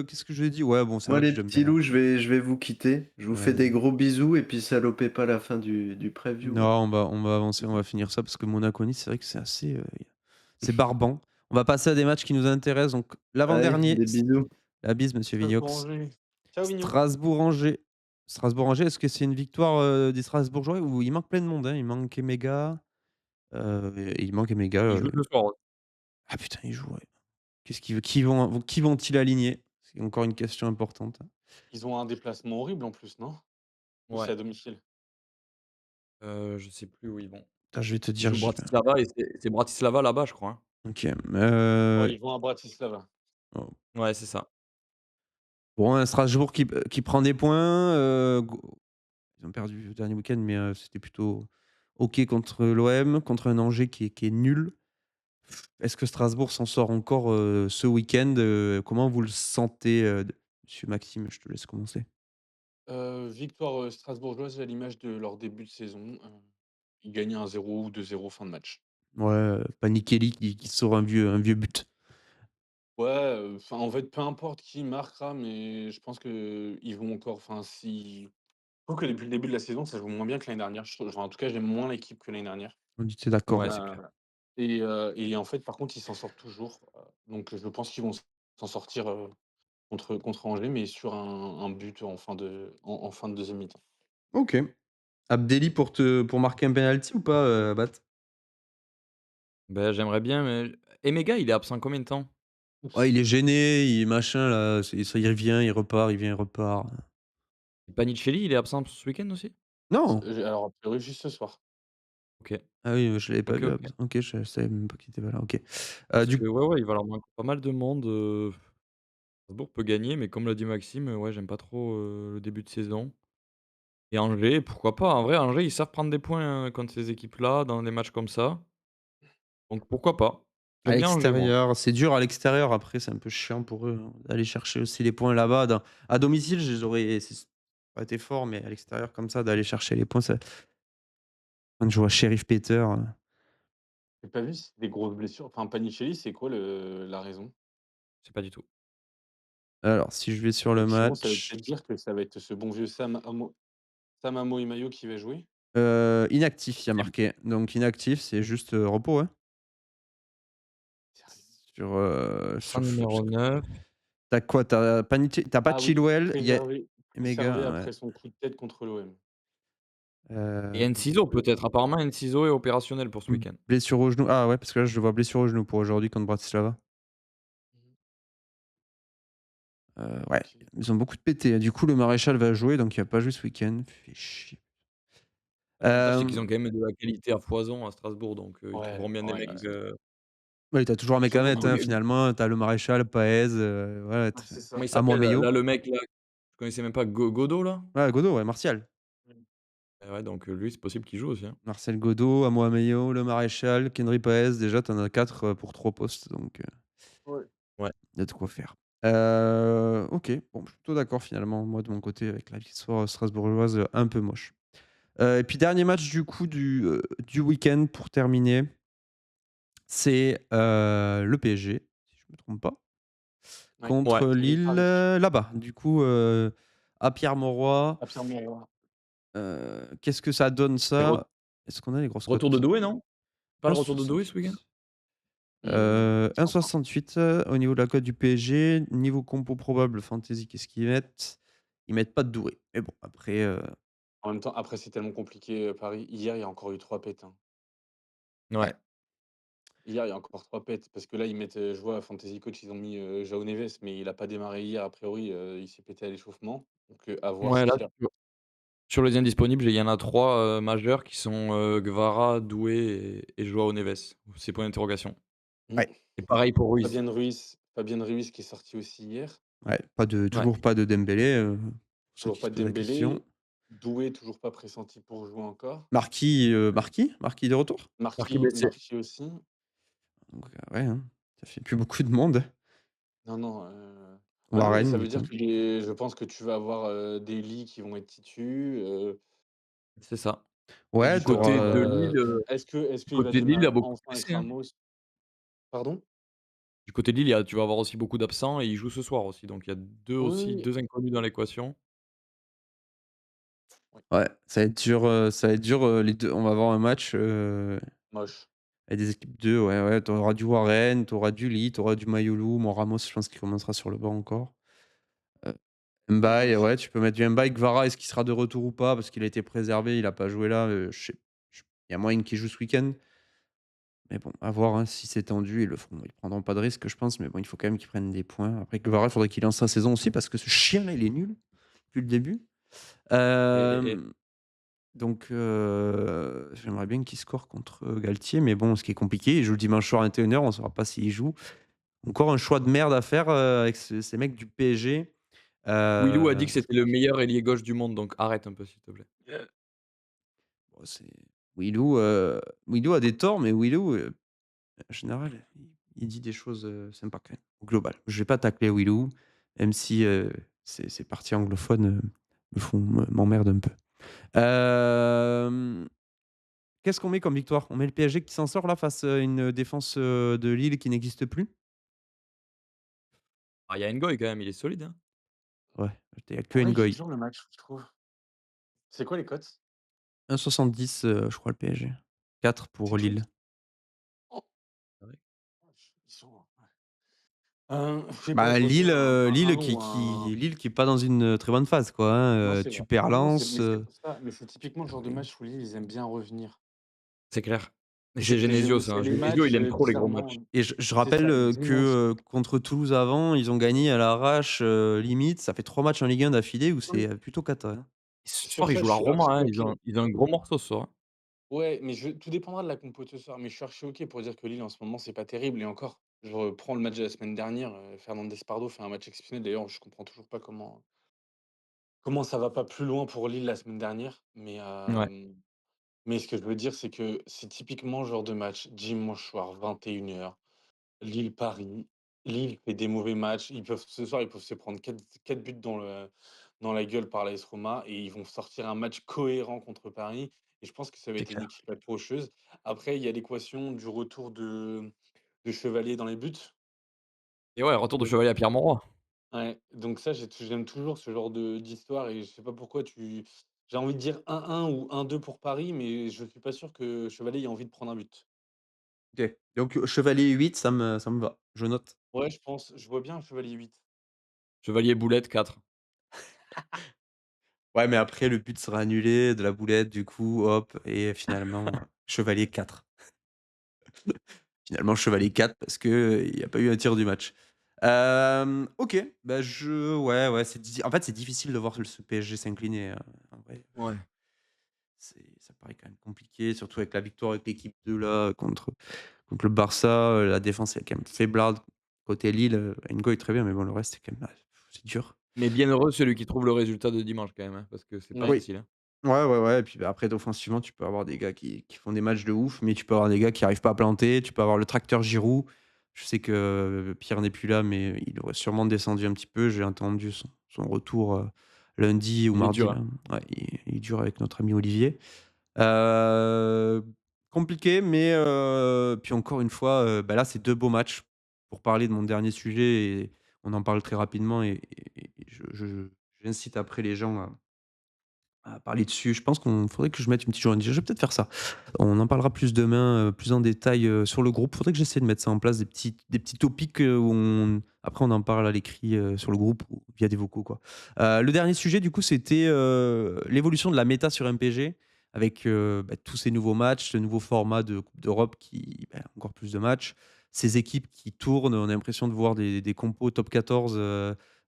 Qu'est-ce que je dit? Ouais, bon, c'est un moi match les que j'aime petits bien. loups, je vais vous quitter. Je vous Ouais, fais des vas-y. gros bisous et puis salopez pas la fin du preview, Non, hein. on va avancer, on va finir ça parce que Monaco-Nice, c'est vrai que c'est assez, c'est barbant. On va passer à des matchs qui nous intéressent. Donc Allez, l'avant-dernier, des bisous. la bise, monsieur Vignox. Strasbourg-Angers. Ciao Vignon. Strasbourg-Angers. Strasbourg-Angers, est-ce que c'est une victoire, des Strasbourgeois? Ou il manque plein de monde, hein, il manque Emega, il manque Emega, Il joue ce soir, ouais. ah putain, il joue, ouais. Qu'est-ce qu'ils qui vont-ils aligner? C'est encore une question importante. Ils ont un déplacement horrible en plus, non? Ou c'est Ouais. à domicile? Je sais plus où ils vont. Attends, je vais te Ils dire, jouent Bratislava et c'est Bratislava là-bas, je crois, hein? OK, Ouais, ils vont à Bratislava. oh, Ouais, c'est ça. bon, un Strasbourg qui prend des points, go ils ont perdu le dernier week-end, mais c'était plutôt OK contre l'OM, contre un Angers qui est nul. Est-ce que Strasbourg s'en sort encore, ce week-end? Comment vous le sentez, monsieur Maxime? Je te laisse commencer. Victoire, strasbourgeoise à l'image de leur début de saison. Ils gagnent 1-0 ou 2-0 fin de match. Ouais, Panikelli qui sort un vieux but. Ouais, enfin, en fait, peu importe qui marquera, mais je pense qu'ils vont encore enfin, si je trouve que depuis le début de la saison, ça joue moins bien que l'année dernière. Je trouve enfin, en tout cas, j'aime moins l'équipe que l'année dernière. On dit: «Tu d'accord?» Ouais, Ouais. c'est Heu clair. et en fait, par contre, ils s'en sortent toujours, donc je pense qu'ils vont s'en sortir, contre Angers, mais sur un but en fin de deuxième mi-temps. OK. Abdelli pour marquer un penalty ou pas, Bat? Bah, j'aimerais bien, mais Emega, il est absent combien de temps? Ouais, il est gêné, il machin là, il revient, il repart, il vient, il repart. Panicelli, il est absent ce week-end aussi? Non! Alors a priori juste ce soir. OK. Ah oui, je l'avais pas OK, vu OK. OK, je savais même pas qu'il était pas là, OK. Parce que Du ouais, ouais, il va leur manquer pas mal de monde, Strasbourg peut gagner, mais comme l'a dit Maxime, ouais, j'aime pas trop, le début de saison. Et Angers, pourquoi pas? En vrai, Angers, ils savent prendre des points, contre ces équipes-là, dans des matchs comme ça. Donc pourquoi pas? À J'aime bien Angers, moi. l'extérieur, c'est dur à l'extérieur après, c'est un peu chiant pour eux, hein, d'aller chercher aussi les points là-bas. À domicile, je les aurais c'est ça aurait été fort, mais à l'extérieur comme ça, d'aller chercher les points, ça quand je vois Sheriff Peter, J'ai pas vu si c'est des grosses blessures. Enfin, Panicelli, c'est quoi la raison? C'est pas du tout. alors si je vais sur le Effectivement, ça veut match, peut-être dire que ça va être ce bon vieux Sam Amoimayo qui va jouer? inactif, il y a Possible. marqué. Donc inactif, c'est juste, repos, hein? Sérieux? Sur Absent f parce numéro que 9. tu quoi? Tu pas Ah oui, Chilwell, il y a préservé Emega, ouais, après son coup de tête contre l'OM. Et hem, Enciso peut-être. Apparemment Enciso est opérationnel pour ce week-end. blessure au genou. Ah ouais, parce que là, je le vois blessure au genou pour aujourd'hui contre Bratislava. Mmh. Ouais, OK. ils ont beaucoup de PT. Du coup, le maréchal va jouer, donc il a pas joué ce week-end. Fait chier. L'avantage, c'est qu'ils Hem, ont quand même de la qualité à foison à Strasbourg, donc ils Ouais, trouveront bien des ouais, mecs, ouais. ouais, tu as toujours un mec Ils ont à mettre, beaucoup hein, de finalement. Tu as le maréchal, Paez, voilà, ouais, c'est comment ça. il Amoi s'appelle là Meyo. là, le mec là, je connaissais même pas, Godot là? Ouais, Godot, ouais, Martial. Mmh. Et ouais, donc lui, c'est possible qu'il joue aussi, hein. Marcel Godot, Amoi Meyo, le maréchal, Kendry Paez. Déjà, tu en as 4 pour 3 postes, donc Ouais. Ouais. il y a de quoi faire. OK, bon, je suis plutôt d'accord finalement, moi, de mon côté, avec la victoire strasbourgeoise, un peu moche. Et puis dernier match du coup du week-end pour terminer, c'est, le PSG, si je me trompe pas, Ouais. Ouais. contre Et Lille, Paris, là-bas. Du coup, à Pierre-Mauroy, à Pierre-Mauroy. qu'est-ce que ça donne Et ça? Est-ce qu'on a les grosses retour de cotes? Doué, non? Pas le retour de Doué ce week-end? 1,68, C'est encore 1,68, au niveau de la cote du PSG. Niveau compo probable fantasy, qu'est-ce qu'ils mettent? Ils mettent pas de Doué. Mais bon, après, en même temps, après, c'est tellement compliqué, Paris. Hier, il y a encore eu 3 pètes, hein. ouais. Ouais. Hier, il y a encore 3 pètes parce que là, ils mettent, je vois Fantasy Coach, ils ont mis, João Neves, mais il a pas démarré hier a priori, il s'est pété à l'échauffement. Donc, à voir Ouais, ce là, qu'il y a. sur les indisponibles, il y en a 3 majeurs qui sont, Guevara, Doué et Joao Neves. C'est point d'interrogation. Mmh. Ouais, Et pareil pour Ruiz. Fabian Ruiz qui est sorti aussi hier. ouais, Ouais. toujours pas de Dembélé, pour ceux Toujours qui se pas de posent la question. Dembélé. Doué, toujours pas pressenti pour jouer encore. Marquis de retour? Marquis Marquis blessé. Marquis aussi. Donc, ouais, hein, ça fait plus beaucoup de monde. Non, non, bah, non, mais Warren, ça du veut dire coup. que je pense que tu vas avoir, des lits qui vont être titus, C'est ça. Et Ouais, du tu côté de auras, Lille, est-ce du qu'il va côté de Lille, il y démarrer a beaucoup de enfin avec blessés, hein. Ramos? Pardon? Du côté de Lille, il y a tu vas avoir aussi beaucoup d'absents et ils jouent ce soir aussi, donc il y a 2 Oui, aussi, oui, 2 inconnus dans l'équation. oui. ouais, ça va être dur, les 2. On va avoir un match, Moche. avec des équipes 2, ouais, ouais, tu auras du Warren, tu auras du Lee, tu auras du Mayolu. Mon Ramos, je pense qu'il commencera sur le banc encore. Heu, Mbaye, Oui. ouais, tu peux mettre du Mbaye. Kvara, est-ce qu'il sera de retour ou pas? Parce qu'il a été préservé, il a pas joué là, je il y a moyen qu'il joue ce week-end. Mais bon, à voir, hein, si c'est tendu, ils prendront pas de risque, je pense, mais bon, il faut quand même qu'ils prennent des points. Après, Kvara, il faudrait qu'il lance sa saison aussi parce que ce chien-là, il est nul depuis le début. Et Hem, donc j'aimerais bien qu'il score contre, Galtier, mais bon, ce qui est compliqué, il joue le dimanche soir à 21:00, on ne saura pas s'il joue. Encore un choix de merde à faire, avec ces mecs du PSG. Willou a dit Heu, que c'était le meilleur ailier gauche du monde, donc arrête un peu s'il te plaît. bon, c'est Wilou, Wilou a des torts, mais Wilou, en général, il dit des choses, sympas quand même, au global. Je vais pas tacler Wilou, même si, ces parties anglophones, m'emmerdent un peu. Hem, Qu'est-ce qu'on met comme victoire? On met le PSG qui s'en sort là face à une défense, de Lille qui n'existe plus? Ah, il y a Ngoy quand même, il est solide, hein. Ouais, il y a que En vrai, il est Ngoy. dur le match, je trouve. C'est quoi les cotes? 1,70, je crois le PSG. 4 pour C'est tout? Lille. Oh! Ah ouais. Ils sont ouais. Je sais pas, Bah, choisis un Lille nom ou un Lille qui est pas dans une, très bonne phase quoi, non, hein, c'est tu vrai. perds Non, non, Lens, c'est pour ça, mais c'est typiquement le genre de oui. match où Lille, ils aiment bien revenir. C'est clair. C'est J'aime Genesio ça, c'est hein. les Genesio, il matchs, aime trop les gros bizarrement matchs. Et je c'est rappelle, ça, les que, dimanches. contre Toulouse avant, ils ont gagné à l'arrache, limite. Ça fait 3 matchs en Ligue 1 d'affilée où Oui, c'est, plutôt cata, hein. Ce sur soir, ils ça, jouent je la suis archi Roma, hein, OK. ils ont un gros morceau ce soir, hein. Ouais, mais tout dépendra de la compo de ce soir, mais je suis archi OK pour dire que Lille, en ce moment, c'est pas terrible et encore. je reprends le match de la semaine dernière, Fernandes Pardo fait un match exceptionnel. D'ailleurs, je comprends toujours pas comment ça va pas plus loin pour Lille la semaine dernière. Ouais. Mais ce que je veux dire, c'est que c'est typiquement le genre de match, dimanche soir, 21h, Lille-Paris. Lille fait des mauvais matchs. Ce soir, ils peuvent se prendre 4 buts dans la gueule par l'AS Roma et ils vont sortir un match cohérent contre Paris. Et je pense que ça va C'est être une clair. équipe accrocheuse. Après, il y a l'équation du retour de Chevalier dans les buts. Et ouais, retour de Donc Chevalier à Pierre-Mauroy. ouais, donc ça, j'aime toujours ce genre d'histoire et je sais pas pourquoi j'ai envie de dire 1-1 ou 1-2 pour Paris, mais je suis pas sûr que Chevalier ait envie de prendre un but. OK. Donc chevalier 8, ça me va. Je note. Ouais, je vois bien un Chevalier 8. Chevalier Boulette 4. Ouais, mais après le but sera annulé, de la boulette du coup, hop et finalement, chevalier 4. Finalement chevalier 4 parce que, il y a pas eu un tir du match. OK, bah, ouais, en fait, c'est difficile de voir ce PSG s'incliner, en vrai. Ouais. Ça paraît quand même compliqué, surtout avec la victoire avec l'équipe 2 là, contre le Barça, la défense est quand même faiblarde. Côté Lille, Ngo est très bien, mais bon le reste c'est quand même, c'est dur. Mais bien heureux celui qui trouve le résultat de dimanche quand même, hein, parce que c'est pas Ouais. Oui. facile, hein. Ouais et puis, bah, après offensivement, tu peux avoir des gars qui font des matchs de ouf, mais tu peux avoir des gars qui arrivent pas à planter. Tu peux avoir le tracteur Giroud. Je sais que Pierre n'est plus là, mais il aurait sûrement descendu un petit peu. J'ai entendu son retour, lundi ou Il est mardi dur, là. hein. Ouais, il est dur avec notre ami Olivier. Heu, Compliqué, mais puis encore une fois, bah, là, c'est 2 beaux matchs pour parler de mon dernier sujet et on en parle très rapidement et j'incite après les gens à parler dessus. Je pense qu'on faudrait que je mette une petite journée. Je vais peut-être faire ça. On en parlera plus demain, plus en détail, sur le groupe. Faudrait que j'essaie de mettre ça en place, des petits topics, où après on en parle à l'écrit, sur le groupe ou via des vocaux, quoi. Le dernier sujet du coup, c'était, l'évolution de la méta sur MPG avec, bah, tous ces nouveaux matchs, ce nouveau format de coupe d'Europe qui encore plus de matchs, ces équipes qui tournent. On a l'impression de voir des compos top 14,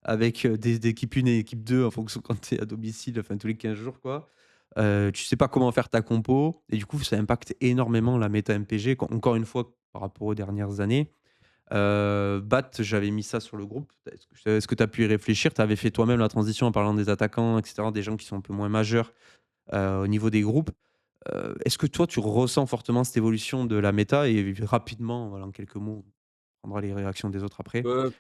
avec, des équipes 1 et équipe 2 en fonction quand tu es à domicile, enfin tous les 15 jours quoi. Tu sais pas comment faire ta compo et du coup ça impacte énormément la méta MPG encore une fois par rapport aux dernières années. Bat, j'avais mis ça sur le groupe. Est-ce que tu as pu y réfléchir? Tu avais fait toi-même la transition en parlant des attaquants et cetera, des gens qui sont un peu moins majeurs, au niveau des groupes. Est-ce que toi tu ressens fortement cette évolution de la méta et rapidement, voilà, en quelques mots, on prendra les réactions des autres après. Heu,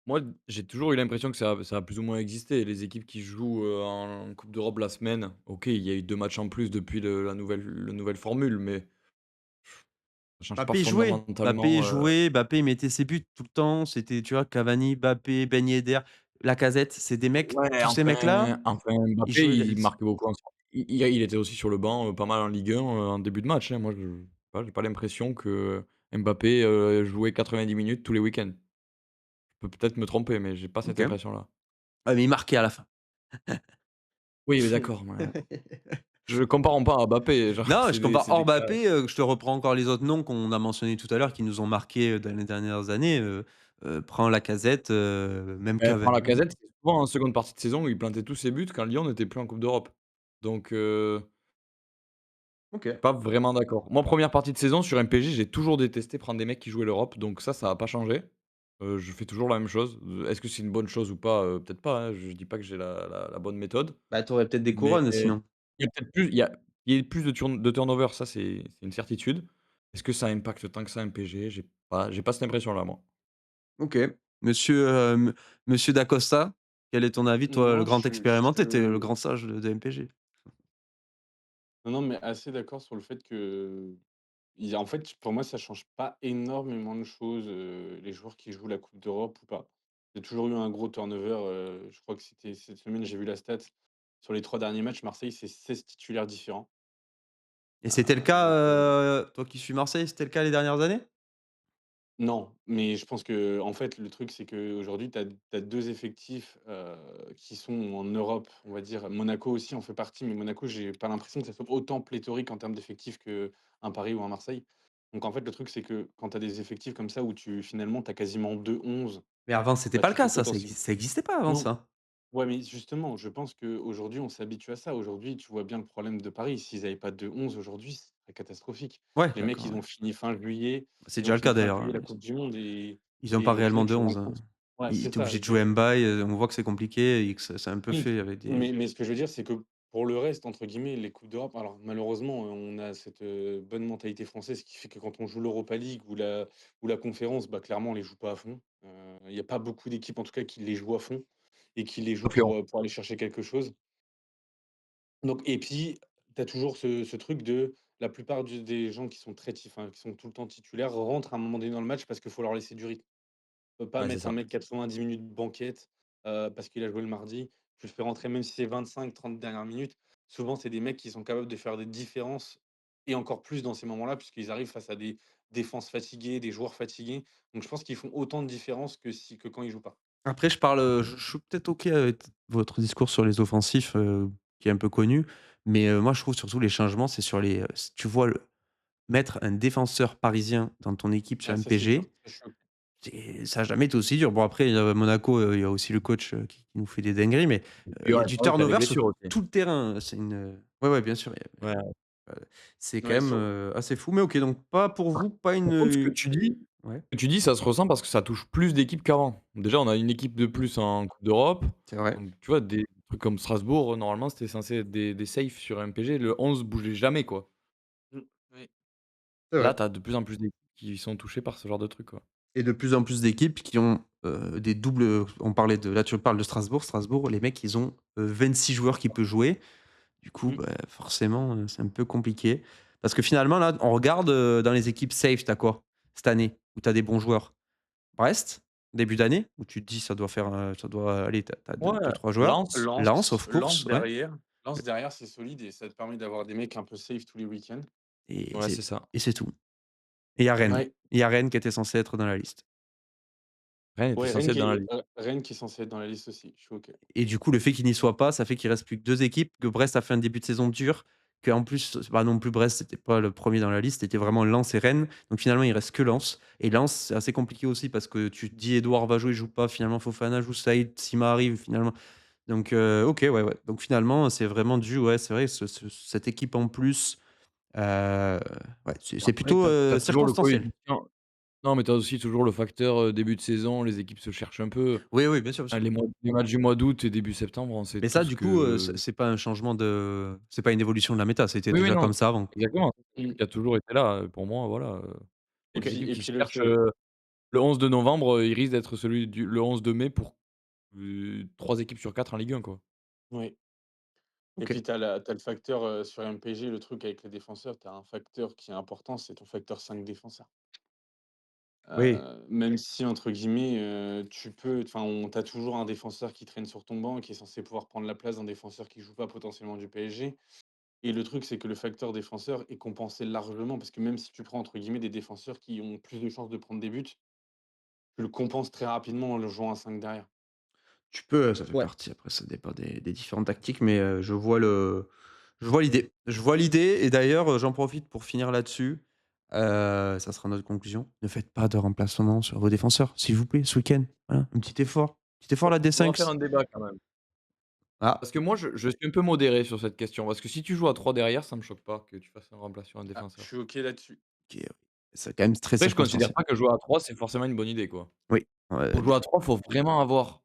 Moi, j'ai toujours eu l'impression que ça a plus ou moins existé. Les équipes qui jouent, en coupe d'Europe la semaine, OK, il y a eu 2 matchs en plus depuis la nouvelle formule, mais ça change pas Mbappé fondamentalement, jouait, Mbappé il mettait ses buts tout le temps, c'était, tu vois, Cavani, Mbappé, Ben Yedder, Lacazette, c'est des mecs ouais, tous ces mecs-là, enfin ils Mbappé, jouaient il marquait beaucoup il était aussi sur le banc, pas mal en Ligue 1, en début de match, hein. Moi, j'ai pas l'impression que Mbappé, jouait 90 minutes tous les week-ends. Je peux peut-être me tromper, mais j'ai pas cette OK. impression-là. Ah mais il marquait à la fin. Oui, mais d'accord, mais je comparons pas à Mbappé, genre Non, je compare c'est hors des cas. Mbappé, je te reprends encore les autres noms qu'on a mentionnés tout à l'heure qui nous ont marqués, dans les dernières années, prends Lacazette, même Prends Cavani. Lacazette, c'est souvent en seconde partie de saison où il plantait tous ses buts quand Lyon n'était plus en coupe d'Europe. Donc OK. pas vraiment d'accord. Moi, première partie de saison sur MPG, j'ai toujours détesté prendre des mecs qui jouaient l'Europe, donc ça a pas changé. Je fais toujours la même chose. Est-ce que c'est une bonne chose ou pas? Peut-être pas, hein, je dis pas que j'ai la bonne méthode, Bah, tu aurais peut-être des mais couronnes il sinon. y a peut-être plus il y a plus de turnover, ça c'est une certitude. Est-ce que ça impacte tant que ça MPG? J'ai pas cette impression-là, moi. OK. Monsieur, monsieur Dacosta, quel est ton avis, toi, le Non, grand expérimenté? Tu es le grand sage de MPG. non, mais assez d'accord sur le fait que en fait, pour moi, ça change pas énormément de choses, les joueurs qui jouent la coupe d'Europe ou pas. Il y a toujours eu un gros turnover, je crois que c'était cette semaine, j'ai vu la stat. Sur les 3 derniers matchs, Marseille, c'est 16 titulaires différents. Et c'était le cas, Donc toi qui suis Marseille, c'était le cas les dernières années? non, mais je pense que en fait, le truc, c'est qu'aujourd'hui, tu as 2 effectifs, qui sont en Europe, on va dire. Monaco aussi en fait partie, mais Monaco, j'ai pas l'impression que ça soit autant pléthorique en termes d'effectifs qu'un Paris ou un Marseille. Donc en fait, le truc, c'est que quand tu as des effectifs comme ça où finalement, tu as quasiment 2 11, Mais avant, c'était bah, pas le tu cas peux ça, potentiellement ça existait pas avant non, ça? Ouais, mais justement, je pense qu'aujourd'hui, on s'habitue à ça. Aujourd'hui, tu vois bien le problème de Paris. S'ils avaient pas de 11 aujourd'hui, ce serait catastrophique. Ouais, Les mecs, d'accord, ils ouais. ont fini fin juillet, C'est ils ont déjà le fini cas fin d'ailleurs, juillet hein. la coupe du monde Ils ont pas et les réellement mecs de se 11, rendent hein. compte. Ouais, Il c'est tu ça. obligé de jouer Mbaye, on voit que c'est compliqué et que c'est un peu Oui, fait avec des mais ce que je veux dire, c'est que pour le reste, entre guillemets, les coupes d'Europe, alors malheureusement, on a cette, bonne mentalité française qui fait que quand on joue l'Europa League ou la conférence, bah, clairement, on les joue pas à fond. Il y a pas beaucoup d'équipes, en tout cas, qui les jouent à fond et qui les jouent Sauf Lyon. pour aller chercher quelque chose. Donc et puis, tu as toujours ce truc de la plupart des gens qui sont qui sont tout le temps titulaires rentrent à un moment donné dans le match parce qu'il faut leur laisser du rythme. On peut pas Ouais, c'est mettre un ça. mec 90 minutes banquette, parce qu'il a joué le mardi. Tu le fais rentrer même si c'est 25-30 dernières minutes. Souvent, c'est des mecs qui sont capables de faire des différences et encore plus dans ces moments-là, puisqu'ils arrivent face à des défenses fatiguées, des joueurs fatigués. Donc je pense qu'ils font autant de différence que quand ils jouent pas. après je parle, je suis peut-être OK avec votre discours sur les offensifs, qui est un peu connu, mais moi je trouve surtout les changements, c'est sur les, si tu vois mettre un défenseur parisien dans ton équipe sur Ah un ça, c'est dur. MPG, Ça, je suis OK. ça a jamais été aussi dur. Bon après, Monaco, il y a aussi le coach, qui nous fait des dingueries, mais Et puis il y ouais, a du Paris qui a des turnover sur blessures aussi. tout le terrain. C'est une, ouais, ouais, bien sûr, Ouais. c'est quand Ouais, même, sur assez fou, mais OK, donc pas pour vous, pas une, Par contre, ouais, ce que tu dis, ça se ressent parce que ça touche plus d'équipes qu'avant. Déjà, on a une équipe de plus en coupe d'Europe. c'est vrai. Donc, tu vois, des trucs comme Strasbourg, normalement, c'était censé être des safes sur MPG. Le 11 bougeait jamais, quoi. mmh, oui. C'est Là, vrai. tu as de plus en plus d'équipes qui sont touchées par ce genre de truc, quoi. Et de plus en plus d'équipes qui ont, des doubles, on parlait de, là tu parles de Strasbourg. Strasbourg, les mecs, ils ont, 26 joueurs qui peuvent jouer. Du coup, Mmh. bah, forcément, c'est un peu compliqué. Parce que finalement, là, on regarde, dans les équipes safe, tu as quoi cette année où tu as des bons joueurs? Brest, début d'année, où tu te dis ça doit faire, ça doit aller, tu as Ouais, 2-3 joueurs. Lens. Lens, Lens of Lens course, ouais. derrière Lens derrière, c'est solide et ça te permet d'avoir des mecs un peu safe tous les week-ends. Et Ouais, c'est c'est ça. et c'est tout. Et il y a Rennes. Ouais. Il y a Rennes qui était censé être dans la liste. Rennes était Ouais, censé être dans la liste. Rennes qui est censé être dans la liste aussi, je suis OK. Et du coup, le fait qu'il n'y soit pas, ça fait qu'il reste plus que 2 équipes, que Brest a fait un début de saison dur, qu'en plus, c'est pas non plus Brest, c'était pas le premier dans la liste, c'était vraiment Lens et Rennes. Donc finalement, il reste que Lens. Et Lens, c'est assez compliqué aussi parce que tu te dis Edouard va jouer, il joue pas. Finalement, Fofana joue, Saïd, Sima arrive finalement. Donc OK, ouais, ouais. Donc finalement, c'est vraiment dû, ouais, c'est vrai, cette équipe en plus, heu, ouais, c'est Après, plutôt, tu as toujours le circonstanciel. coefficient. Non, mais tu as aussi toujours le facteur, début de saison, les équipes se cherchent un peu. Oui, oui, bien sûr, bien Ah, sûr. les matchs du mois d'août et début septembre, on sait Mais ça, tous du coup, que c'est pas un changement de, c'est pas une évolution de la méta, c'était oui, oui, déjà non, comme ça avant. exactement. C'est un Mmh. truc qui a toujours été là, pour moi, voilà, Et et les OK. puis équipes et qui se puis le cherchent, fait le 11 de novembre, il risque d'être celui du le 11 de mai pour, 3 équipes sur 4 en Ligue 1, quoi. oui. Et OK. puis tu le facteur, sur MPG, le truc avec les défenseurs, tu as un facteur qui est important, c'est ton facteur 5 défenseurs. Oui. Même si entre guillemets, tu peux enfin on tu toujours un défenseur qui traîne sur ton banc, qui est censé pouvoir prendre la place d'un défenseur qui joue pas potentiellement du PSG. Et le truc, c'est que le facteur défenseur est compensé largement parce que même si tu prends entre guillemets des défenseurs qui ont plus de chances de prendre des buts, tu le compenses très rapidement en le jouant à 5 derrière. Tu peux, ça fait Ouais. partie, après ça dépend des différentes tactiques, mais je vois l'idée. Je vois l'idée et d'ailleurs, j'en profite pour finir là-dessus, ça sera notre conclusion. Ne faites pas de remplacement sur vos défenseurs, s'il vous plaît, ce week-end. Voilà, un petit effort la Faudra D5. faire un débat quand même. Ah, Parce que moi, je suis un peu modéré sur cette question, parce que si tu joues à 3 derrière, ça me choque pas que tu fasses un remplaçant sur un Ah, je défenseur. suis OK là-dessus. OK, c'est quand même très Après, je considère circonstanciel. pas que jouer à 3 c'est forcément une bonne idée, quoi. Oui, ouais, Pour jouer à 3 faut vraiment avoir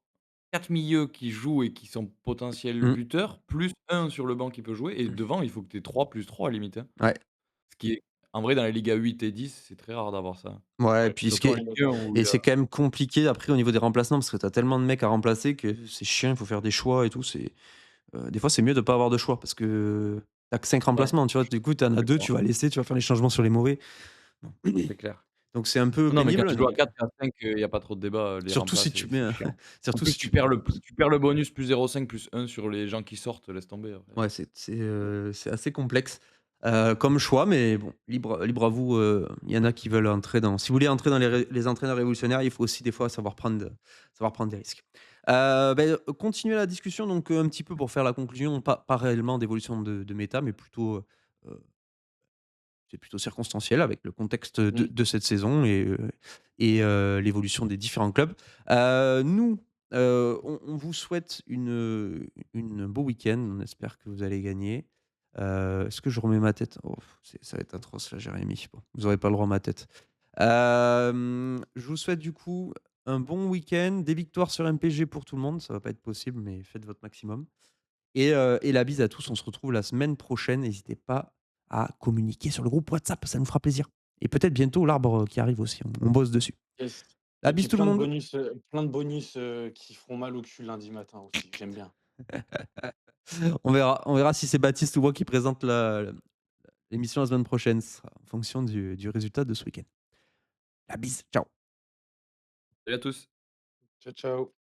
4 milieux qui jouent et qui sont potentiels mmh, buteurs, plus un sur le banc qui peut jouer et mmh, devant, il faut que tu aies 3 plus 3 à limite, hein. ouais, Ce qui est en vrai dans les ligues à 8 et 10, c'est très rare d'avoir ça, hein. ouais, et Ouais, puis ce qui Surtout en est, Ligue je suis 1 d'accord. où et il y a c'est quand même compliqué après au niveau des remplacements parce que tu as tellement de mecs à remplacer que c'est chiant, il faut faire des choix et tout, c'est. Des fois, c'est mieux de pas avoir de choix parce que tu que 5 ouais, remplacements, tu vois? je suis Du coup, tu en as 2, d'accord, tu vas laisser, tu vas faire les changements sur les mauvais. Bon. c'est clair. Donc c'est un peu Non, mais quand pénible, tu joues à donc 4 et à 5, il y a pas trop de débat, les surtout remplats, si tu mets c'est un chiant. En surtout plus, si tu mets tu perds le bonus plus 0,5 plus 1 sur les gens qui sortent, laisse tomber après. ouais, c'est assez complexe, comme choix, mais bon, libre à vous, il y en a qui veulent entrer dans, si vous voulez entrer dans les entraîneurs révolutionnaires, il faut aussi des fois savoir prendre des risques. Continuer la discussion donc, un petit peu pour faire la conclusion, pas réellement d'évolution de méta, mais plutôt, c'est plutôt circonstanciel avec le contexte de Mmh. cette saison et l'évolution des différents clubs. Nous, On vous souhaite une beau week-end. On espère que vous allez gagner. Est-ce que je remets ma tête? Oh, ça va être atroce là, Jérémy. Bon, vous aurez pas le droit à ma tête. Je vous souhaite du coup un bon week-end, des victoires sur MPG pour tout le monde. Ça va pas être possible, mais faites votre maximum. Et la bise à tous. On se retrouve la semaine prochaine. N'hésitez pas à communiquer sur le groupe WhatsApp, ça nous fera plaisir. Et peut-être bientôt l'arbre qui arrive aussi. On bosse dessus. Yes. La Et puis bise tout le monde. plein de bonus qui feront mal au cul lundi matin aussi. J'aime bien. On verra si c'est Baptiste ou moi qui présente l'émission la semaine prochaine. Ce sera en fonction du résultat de ce week-end. La bise, ciao. Salut à tous. Ciao, ciao.